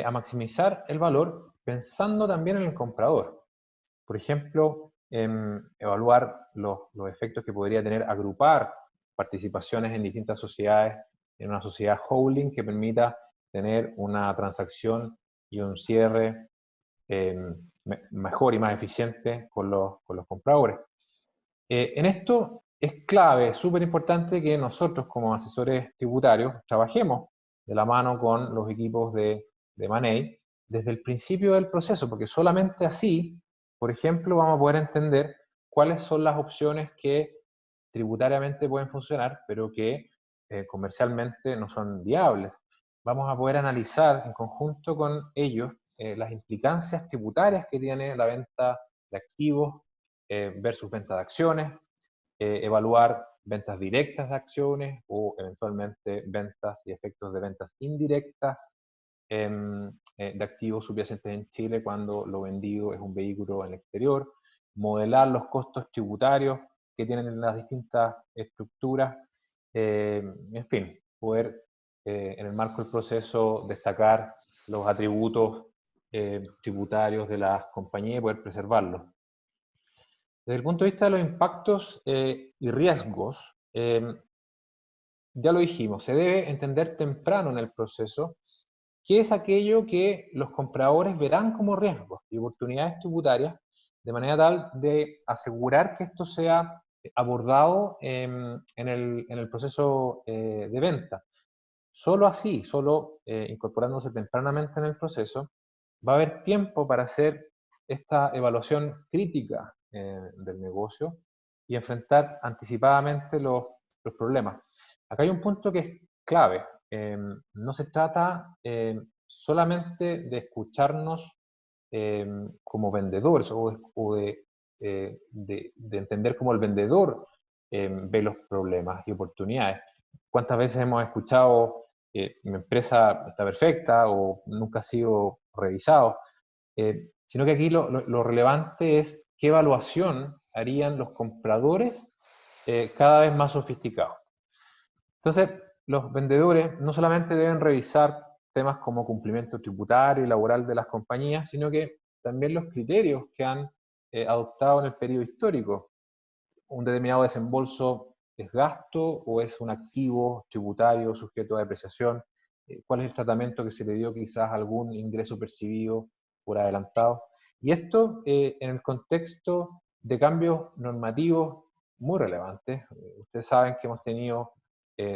a maximizar el valor pensando también en el comprador. Por ejemplo, evaluar los efectos que podría tener agrupar participaciones en distintas sociedades en una sociedad holding que permita tener una transacción y un cierre mejor y más eficiente con los compradores. En esto es clave, súper importante que nosotros como asesores tributarios trabajemos de la mano con los equipos de Money desde el principio del proceso, porque solamente así, por ejemplo, vamos a poder entender cuáles son las opciones que tributariamente pueden funcionar, pero que comercialmente no son viables. Vamos a poder analizar en conjunto con ellos las implicancias tributarias que tiene la venta de activos versus venta de acciones, evaluar ventas directas de acciones o eventualmente ventas y efectos de ventas indirectas de activos subyacentes en Chile cuando lo vendido es un vehículo en el exterior, modelar los costos tributarios que tienen las distintas estructuras, en fin, poder en el marco del proceso destacar los atributos tributarios de las compañías y poder preservarlos. Desde el punto de vista de los impactos y riesgos, ya lo dijimos, se debe entender temprano en el proceso qué es aquello que los compradores verán como riesgos y oportunidades tributarias, de manera tal de asegurar que esto sea abordado en el proceso de venta. Solo así, solo incorporándose tempranamente en el proceso, va a haber tiempo para hacer esta evaluación crítica del negocio y enfrentar anticipadamente los problemas. Acá hay un punto que es clave. No se trata solamente de escucharnos como vendedores o de entender cómo el vendedor ve los problemas y oportunidades. ¿Cuántas veces hemos escuchado mi empresa está perfecta o nunca ha sido revisado? Sino que aquí lo relevante es qué evaluación harían los compradores cada vez más sofisticados. Entonces, los vendedores no solamente deben revisar temas como cumplimiento tributario y laboral de las compañías, sino que también los criterios que han adoptado en el periodo histórico. Un determinado desembolso es gasto o es un activo tributario sujeto a depreciación, cuál es el tratamiento que se le dio quizás a algún ingreso percibido por adelantado. Y esto en el contexto de cambios normativos muy relevantes. Ustedes saben que hemos tenido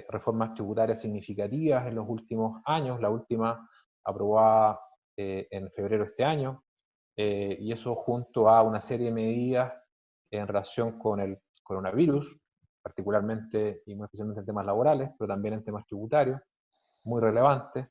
reformas tributarias significativas en los últimos años, la última aprobada en febrero de este año, y eso junto a una serie de medidas en relación con el coronavirus, particularmente y muy especialmente en temas laborales, pero también en temas tributarios, muy relevantes,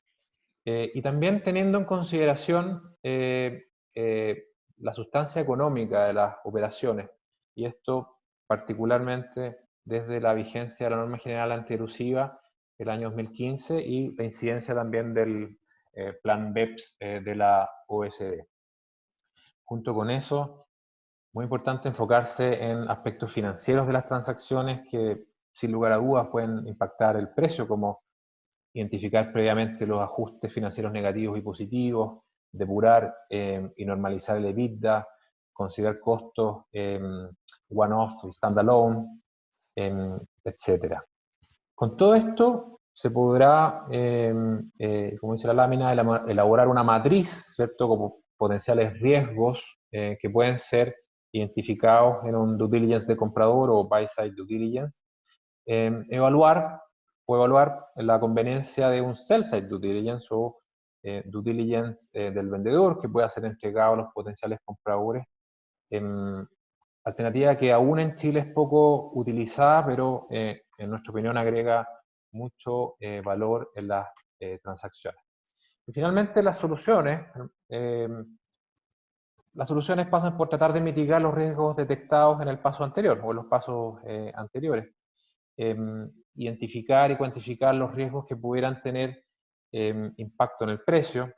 y también teniendo en consideración la sustancia económica de las operaciones, y esto particularmente desde la vigencia de la norma general antielusiva del año 2015 y la incidencia también del plan BEPS de la OECD. Junto con eso, muy importante enfocarse en aspectos financieros de las transacciones que sin lugar a dudas pueden impactar el precio, como identificar previamente los ajustes financieros negativos y positivos, depurar y normalizar el EBITDA, considerar costos one-off y stand-alone, etc. Con todo esto se podrá, como dice la lámina, elaborar una matriz, ¿cierto?, como potenciales riesgos que pueden ser identificados en un due diligence de comprador o buy-side due diligence, evaluar la conveniencia de un sell-side due diligence o due diligence del vendedor que pueda ser entregado a los potenciales compradores. Alternativa que aún en Chile es poco utilizada, pero en nuestra opinión agrega mucho valor en las transacciones. Y finalmente las soluciones pasan por tratar de mitigar los riesgos detectados en el paso anterior o en los pasos anteriores. Identificar y cuantificar los riesgos que pudieran tener impacto en el precio,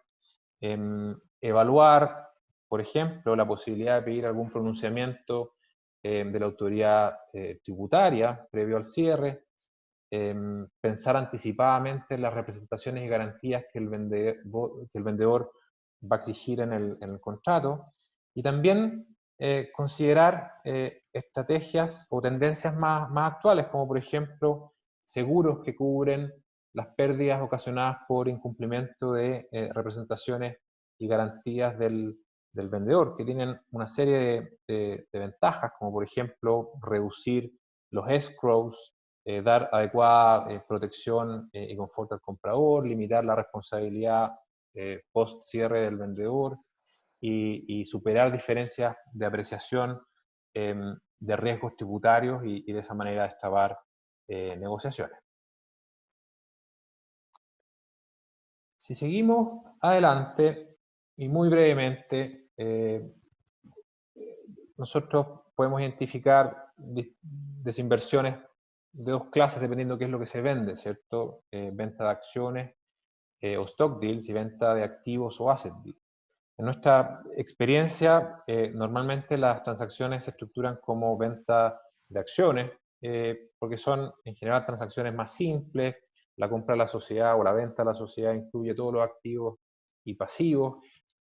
evaluar, por ejemplo, la posibilidad de pedir algún pronunciamiento de la autoridad tributaria previo al cierre, pensar anticipadamente en las representaciones y garantías que el vendedor va a exigir en el contrato, y también considerar estrategias o tendencias más actuales, como por ejemplo seguros que cubren las pérdidas ocasionadas por incumplimiento de representaciones y garantías del del vendedor, que tienen una serie de ventajas, como por ejemplo reducir los escrows, dar adecuada protección y confort al comprador, limitar la responsabilidad post cierre del vendedor y superar diferencias de apreciación de riesgos tributarios y de esa manera destrabar negociaciones. Si seguimos adelante, y muy brevemente, nosotros podemos identificar desinversiones de dos clases dependiendo de qué es lo que se vende, ¿cierto? Venta de acciones o stock deals y venta de activos o asset deals. En nuestra experiencia, normalmente las transacciones se estructuran como venta de acciones, porque son en general transacciones más simples. La compra de la sociedad o la venta de la sociedad incluye todos los activos y pasivos,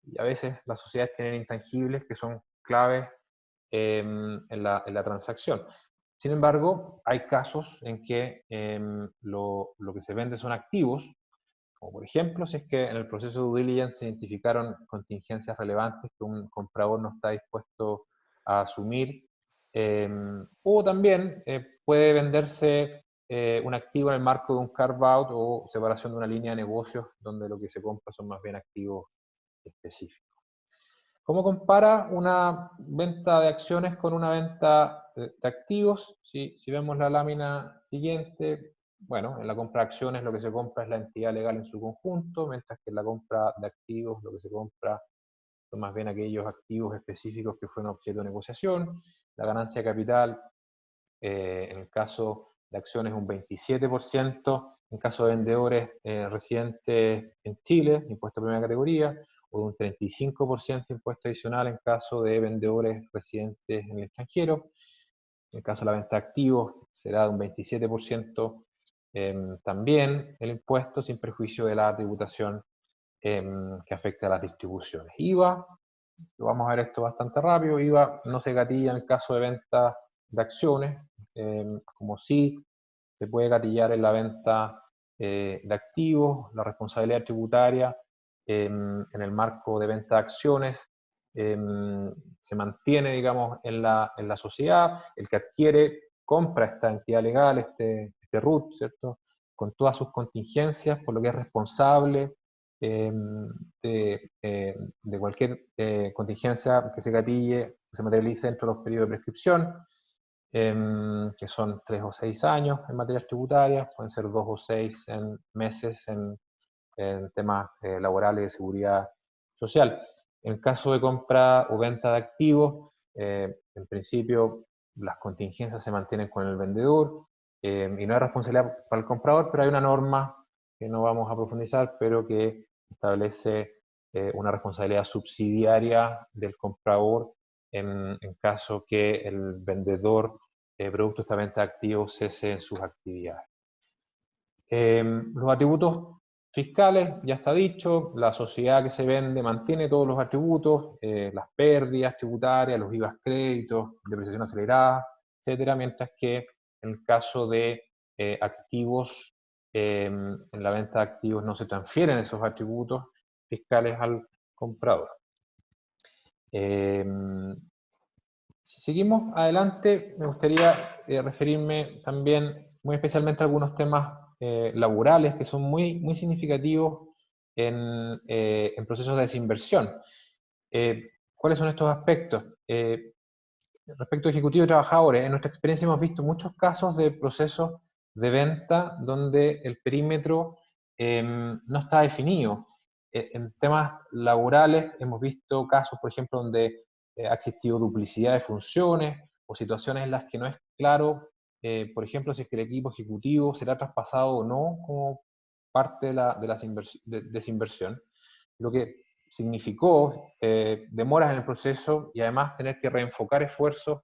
y a veces las sociedades tienen intangibles que son claves en la transacción. Sin embargo, hay casos en que lo que se vende son activos, como por ejemplo, si es que en el proceso de due diligence se identificaron contingencias relevantes que un comprador no está dispuesto a asumir, o también puede venderse un activo en el marco de un carve-out o separación de una línea de negocios donde lo que se compra son más bien activos específicos. ¿Cómo compara una venta de acciones con una venta de activos? Si vemos la lámina siguiente, bueno, en la compra de acciones lo que se compra es la entidad legal en su conjunto, mientras que en la compra de activos lo que se compra son más bien aquellos activos específicos que fueron objeto de negociación. La ganancia de capital, en el caso de acciones, un 27%, en caso de vendedores residentes en Chile, impuesto de primera categoría, o de un 35% impuesto adicional en caso de vendedores residentes en el extranjero. En el caso de la venta de activos será de un 27% también el impuesto, sin perjuicio de la tributación que afecta a las distribuciones. IVA, lo vamos a ver esto bastante rápido, IVA no se gatilla en el caso de venta de acciones, como sí se puede gatillar en la venta de activos. La responsabilidad tributaria en el marco de venta de acciones se mantiene, digamos, en la sociedad. El que adquiere, compra esta entidad legal, este RUT, ¿cierto? Con todas sus contingencias, por lo que es responsable de cualquier contingencia que se gatille, que se materialice dentro de los periodos de prescripción, que son 3 o 6 años en materias tributarias, pueden ser 2 o 6 meses en temas laborales y de seguridad social. En el caso de compra o venta de activos, en principio las contingencias se mantienen con el vendedor y no hay responsabilidad para el comprador, pero hay una norma que no vamos a profundizar, pero que establece una responsabilidad subsidiaria del comprador en caso que el vendedor producto de esta venta de activos cese en sus actividades. Los atributos fiscales, ya está dicho, la sociedad que se vende mantiene todos los atributos, las pérdidas tributarias, los IVA créditos, depreciación acelerada, etcétera, mientras que en el caso de activos, en la venta de activos no se transfieren esos atributos fiscales al comprador. Si seguimos adelante, me gustaría referirme también muy especialmente a algunos temas laborales que son muy significativos en procesos de desinversión. ¿Cuáles son estos aspectos? Respecto a ejecutivos y trabajadores, en nuestra experiencia hemos visto muchos casos de procesos de venta donde el perímetro no está definido. En temas laborales hemos visto casos, por ejemplo, donde ha existido duplicidad de funciones o situaciones en las que no es claro, por ejemplo, si es que el equipo ejecutivo será traspasado o no como parte de la desinversión, lo que significó demoras en el proceso y además tener que reenfocar esfuerzos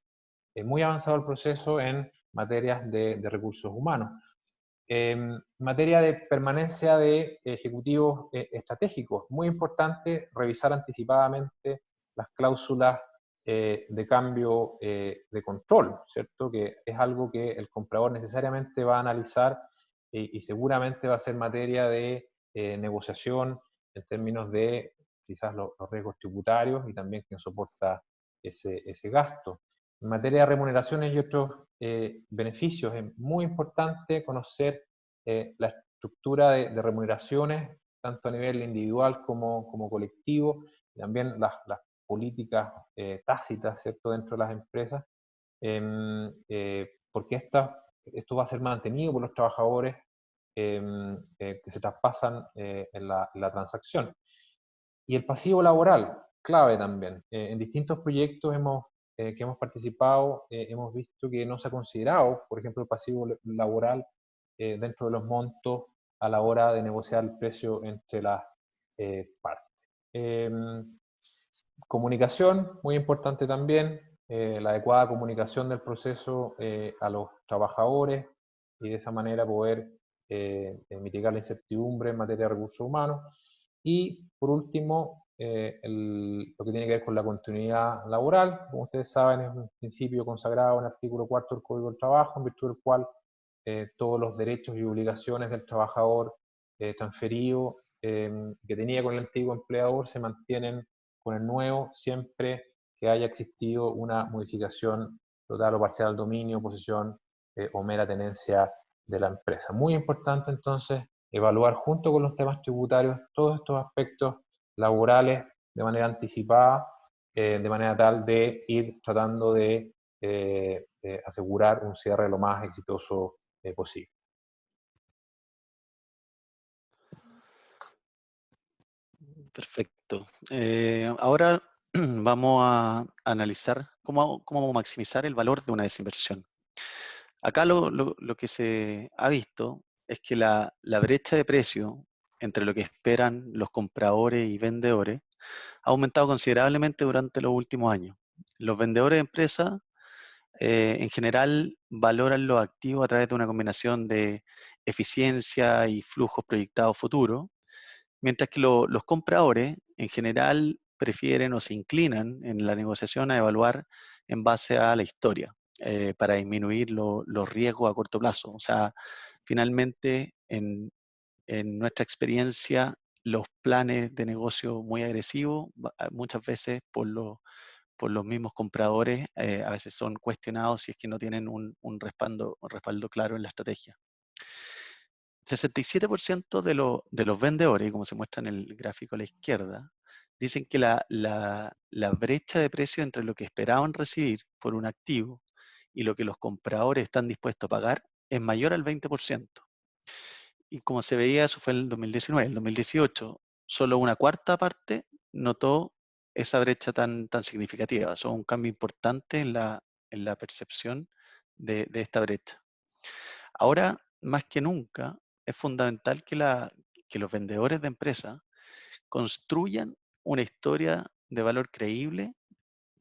muy avanzado el proceso en materias de recursos humanos. En materia de permanencia de ejecutivos estratégicos, muy importante revisar anticipadamente las cláusulas de cambio de control, ¿cierto? Que es algo que el comprador necesariamente va a analizar y seguramente va a ser materia de negociación en términos de quizás los riesgos tributarios y también quien soporta ese gasto. En materia de remuneraciones y otros beneficios, es muy importante conocer la estructura de remuneraciones, tanto a nivel individual como colectivo, y también las políticas tácitas, ¿cierto?, dentro de las empresas, porque esto va a ser mantenido por los trabajadores que se traspasan en la transacción. Y el pasivo laboral, clave también. En distintos proyectos que hemos participado, hemos visto que no se ha considerado, por ejemplo, el pasivo laboral dentro de los montos a la hora de negociar el precio entre las partes. Comunicación, muy importante también, la adecuada comunicación del proceso a los trabajadores y de esa manera poder mitigar la incertidumbre en materia de recursos humanos. Y por último, lo que tiene que ver con la continuidad laboral. Como ustedes saben, es un principio consagrado en el artículo 4 del Código del Trabajo, en virtud del cual todos los derechos y obligaciones del trabajador transferido que tenía con el antiguo empleador se mantienen con el nuevo siempre que haya existido una modificación total o parcial al dominio, posesión o mera tenencia de la empresa. Muy importante entonces evaluar junto con los temas tributarios todos estos aspectos laborales de manera anticipada, de manera tal de ir tratando de asegurar un cierre lo más exitoso posible. Perfecto. Ahora vamos a analizar cómo maximizar el valor de una desinversión. Acá lo que se ha visto es que la brecha de precio entre lo que esperan los compradores y vendedores ha aumentado considerablemente durante los últimos años. Los vendedores de empresas en general valoran los activos a través de una combinación de eficiencia y flujos proyectados futuros, mientras que los compradores en general prefieren o se inclinan en la negociación a evaluar en base a la historia para disminuir los riesgos a corto plazo. O sea, finalmente en nuestra experiencia los planes de negocio muy agresivos muchas veces por los mismos compradores a veces son cuestionados si es que no tienen un respaldo claro en la estrategia. 67% de los vendedores, como se muestra en el gráfico a la izquierda, dicen que la brecha de precio entre lo que esperaban recibir por un activo y lo que los compradores están dispuestos a pagar es mayor al 20%. Y como se veía, eso fue en el 2019. En el 2018, solo una cuarta parte notó esa brecha tan significativa. Eso es un cambio importante en la percepción de esta brecha. Ahora, más que nunca, es fundamental que los vendedores de empresas construyan una historia de valor creíble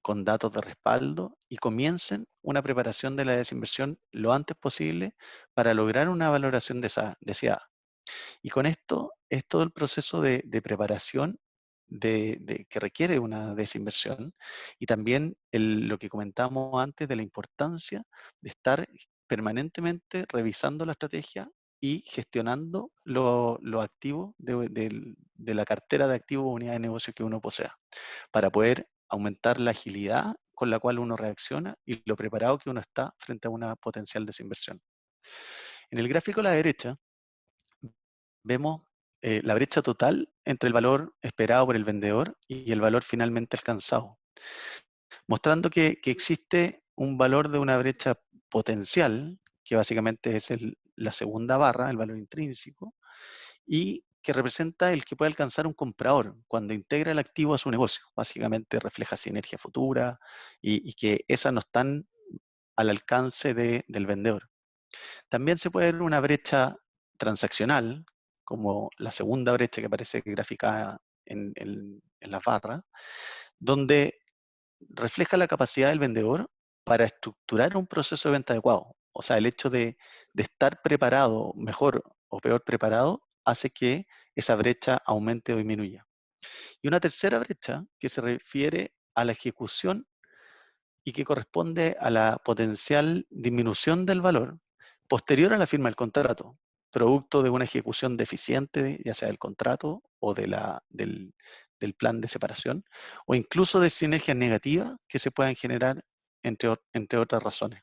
con datos de respaldo y comiencen una preparación de la desinversión lo antes posible para lograr una valoración deseada. Y con esto es todo el proceso de preparación que requiere una desinversión y también lo que comentábamos antes de la importancia de estar permanentemente revisando la estrategia y gestionando los activos de la cartera de activos o unidad de negocio que uno posea, para poder aumentar la agilidad con la cual uno reacciona y lo preparado que uno está frente a una potencial desinversión. En el gráfico a la derecha vemos la brecha total entre el valor esperado por el vendedor y el valor finalmente alcanzado, mostrando que existe un valor de una brecha potencial, que básicamente es la segunda barra, el valor intrínseco, y que representa el que puede alcanzar un comprador cuando integra el activo a su negocio. Básicamente refleja sinergia futura y que esas no están al alcance del vendedor. También se puede ver una brecha transaccional, como la segunda brecha que aparece graficada en las barras, donde refleja la capacidad del vendedor para estructurar un proceso de venta adecuado. O sea, el hecho de estar preparado, mejor o peor preparado, hace que esa brecha aumente o disminuya. Y una tercera brecha que se refiere a la ejecución y que corresponde a la potencial disminución del valor posterior a la firma del contrato, producto de una ejecución deficiente, ya sea del contrato o del del plan de separación, o incluso de sinergias negativas que se puedan generar entre otras razones.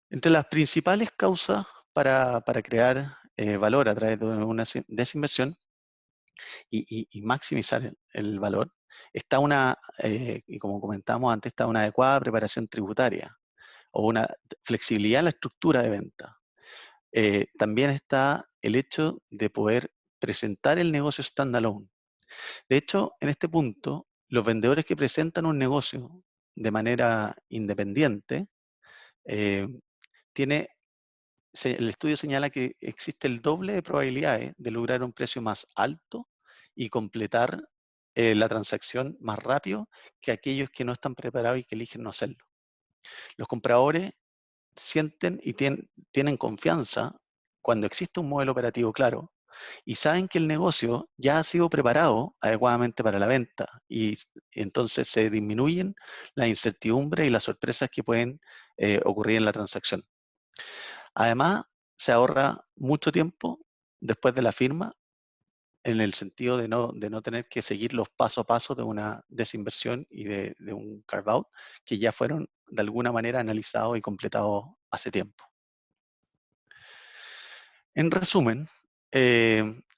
Entre las principales causas para crear valor a través de una desinversión y maximizar el valor, está y como comentábamos antes, está una adecuada preparación tributaria o una flexibilidad en la estructura de venta. También está el hecho de poder presentar el negocio standalone. De hecho, en este punto, los vendedores que presentan un negocio de manera independiente, eh, el estudio señala que existe el doble de probabilidades de lograr un precio más alto y completar la transacción más rápido que aquellos que no están preparados y que eligen no hacerlo. Los compradores sienten y tienen confianza cuando existe un modelo operativo claro y saben que el negocio ya ha sido preparado adecuadamente para la venta y entonces se disminuyen la incertidumbre y las sorpresas que pueden ocurrir en la transacción. Además, se ahorra mucho tiempo después de la firma en el sentido de no tener que seguir los paso a paso de una desinversión y de un carve-out que ya fueron de alguna manera analizados y completados hace tiempo. En resumen,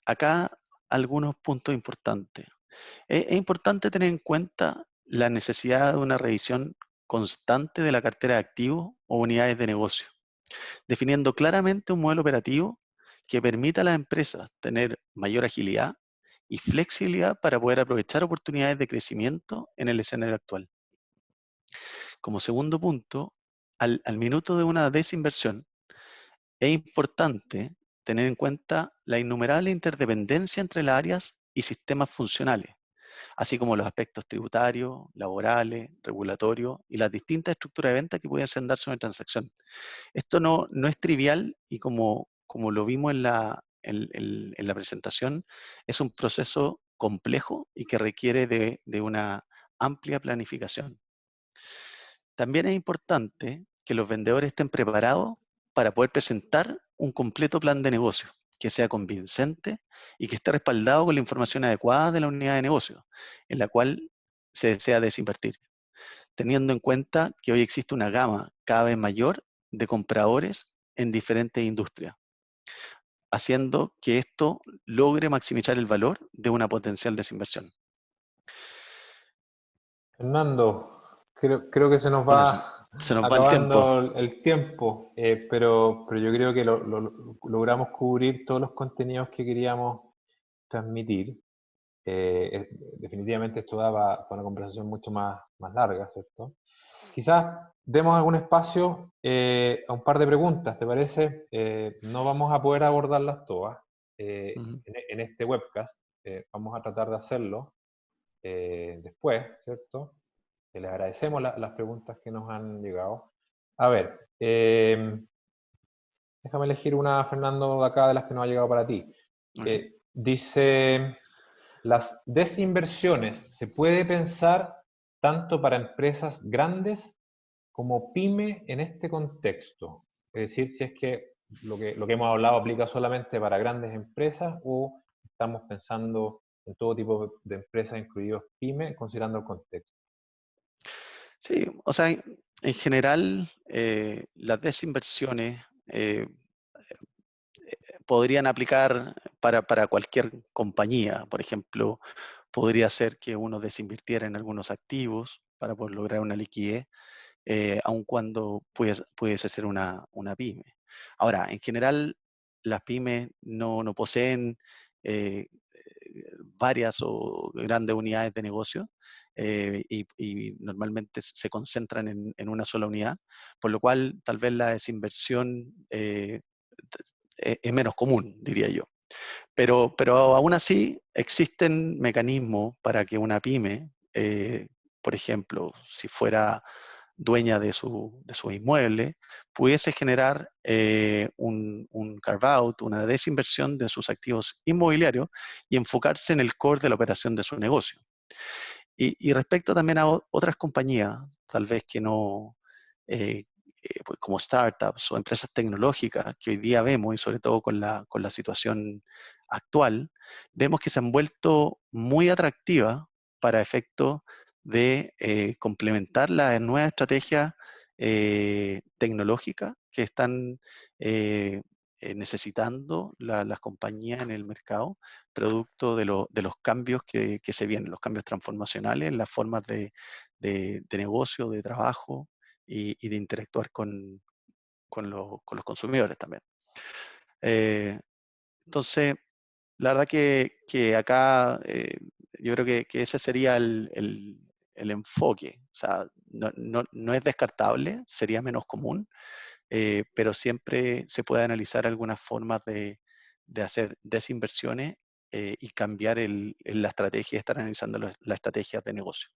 acá algunos puntos importantes. Es importante tener en cuenta la necesidad de una revisión constante de la cartera de activos o unidades de negocio, definiendo claramente un modelo operativo que permita a las empresas tener mayor agilidad y flexibilidad para poder aprovechar oportunidades de crecimiento en el escenario actual. Como segundo punto, al minuto de una desinversión, es importante tener en cuenta la innumerable interdependencia entre las áreas y sistemas funcionales, así como los aspectos tributarios, laborales, regulatorios y las distintas estructuras de venta que pueden darse en una transacción. Esto no es trivial y como lo vimos en la presentación, es un proceso complejo y que requiere de una amplia planificación. También es importante que los vendedores estén preparados para poder presentar un completo plan de negocio que sea convincente y que esté respaldado con la información adecuada de la unidad de negocio en la cual se desea desinvertir, teniendo en cuenta que hoy existe una gama cada vez mayor de compradores en diferentes industrias, haciendo que esto logre maximizar el valor de una potencial desinversión. Fernando, creo que se nos Bueno, va se nos va el tiempo. acabando el tiempo, pero yo creo que logramos cubrir todos los contenidos que queríamos transmitir. Definitivamente esto daba para una conversación mucho más larga, ¿cierto? Quizás demos algún espacio a un par de preguntas, ¿te parece? No vamos a poder abordarlas todas en este webcast. Vamos a tratar de hacerlo después, ¿cierto? Les agradecemos las preguntas que nos han llegado. A ver, déjame elegir una, Fernando, de acá de las que nos ha llegado para ti. Dice, las desinversiones se puede pensar tanto para empresas grandes como pyme en este contexto. Es decir, si es que lo que hemos hablado aplica solamente para grandes empresas o estamos pensando en todo tipo de empresas, incluidos pyme, considerando el contexto. Sí, o sea, en general, las desinversiones podrían aplicar para cualquier compañía. Por ejemplo, podría ser que uno desinvirtiera en algunos activos para poder lograr una liquidez, aun cuando pudiese ser una pyme. Ahora, en general, las pymes no poseen varias o grandes unidades de negocio y normalmente se concentran en una sola unidad, por lo cual tal vez la desinversión es menos común, diría yo. Pero aún así existen mecanismos para que una pyme, por ejemplo, si fuera dueña de su inmueble, pudiese generar un carve-out, una desinversión de sus activos inmobiliarios y enfocarse en el core de la operación de su negocio. Y respecto también a otras compañías, tal vez que no, pues como startups o empresas tecnológicas que hoy día vemos, y sobre todo con la situación actual, vemos que se han vuelto muy atractivas para efectos de complementar las nuevas estrategias tecnológicas que están necesitando las compañías en el mercado, producto de los cambios que se vienen, los cambios transformacionales en las formas de negocio, de trabajo y de interactuar con los consumidores también. Entonces, la verdad que acá yo creo que ese sería el enfoque. O sea, no es descartable, sería menos común, pero siempre se puede analizar algunas formas de hacer desinversiones y cambiar la estrategia, estar analizando las estrategias de negocio.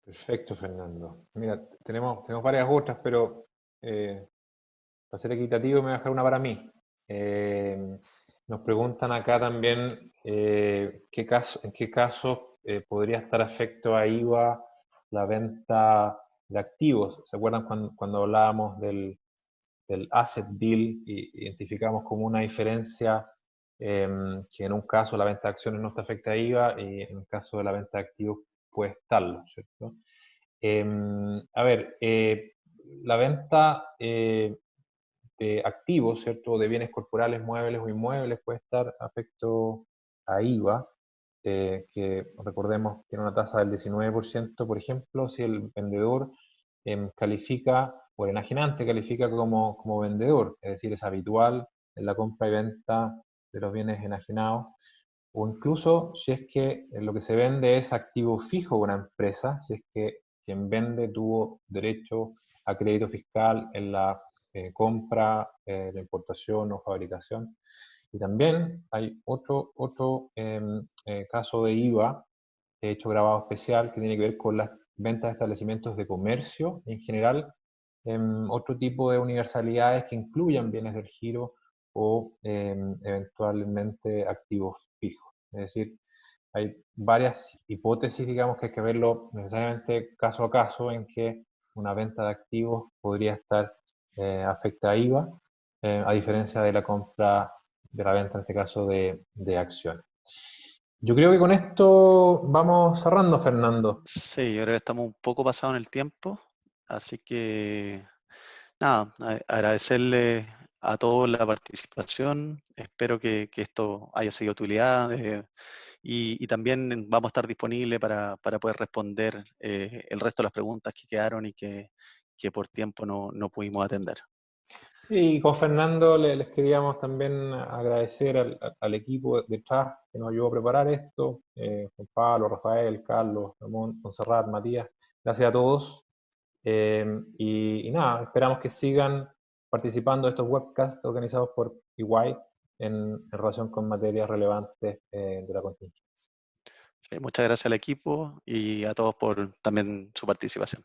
Perfecto, Fernando. Mira, tenemos varias otras, pero para ser equitativo me voy a dejar una para mí. Nos preguntan acá también en qué caso podría estar afecto a IVA la venta de activos. ¿Se acuerdan cuando hablábamos del asset deal y identificamos como una diferencia que en un caso la venta de acciones no está afecta a IVA y en el caso de la venta de activos puede estarlo, ¿cierto? A ver, la venta de activos, ¿cierto? De bienes corporales, muebles o inmuebles puede estar afecto a IVA, que recordemos tiene una tasa del 19%, por ejemplo, si el vendedor califica, o el enajenante califica como vendedor, es decir, es habitual en la compra y venta de los bienes enajenados, o incluso si es que lo que se vende es activo fijo de una empresa, si es que quien vende tuvo derecho a crédito fiscal en la compra, de importación o fabricación. Y también hay otro caso de IVA, hecho grabado especial, que tiene que ver con las ventas de establecimientos de comercio en general, otro tipo de universalidades que incluyan bienes del giro o eventualmente activos fijos. Es decir, hay varias hipótesis, digamos, que hay que verlo necesariamente caso a caso en que una venta de activos podría estar afecta a IVA, a diferencia de la compra, de la venta, en este caso, de acciones. Yo creo que con esto vamos cerrando, Fernando. Sí, yo creo que estamos un poco pasados en el tiempo, así que nada, agradecerle a todos la participación, espero que esto haya sido de utilidad y también vamos a estar disponibles para poder responder el resto de las preguntas que quedaron y que por tiempo no pudimos atender. Sí, y con Fernando les queríamos también agradecer al equipo detrás que nos ayudó a preparar esto, Juan Pablo, Rafael, Carlos, Ramón, Montserrat, Matías, gracias a todos. Y nada, esperamos que sigan participando de estos webcasts organizados por EY en relación con materias relevantes de la contingencia. Sí, muchas gracias al equipo y a todos por también su participación.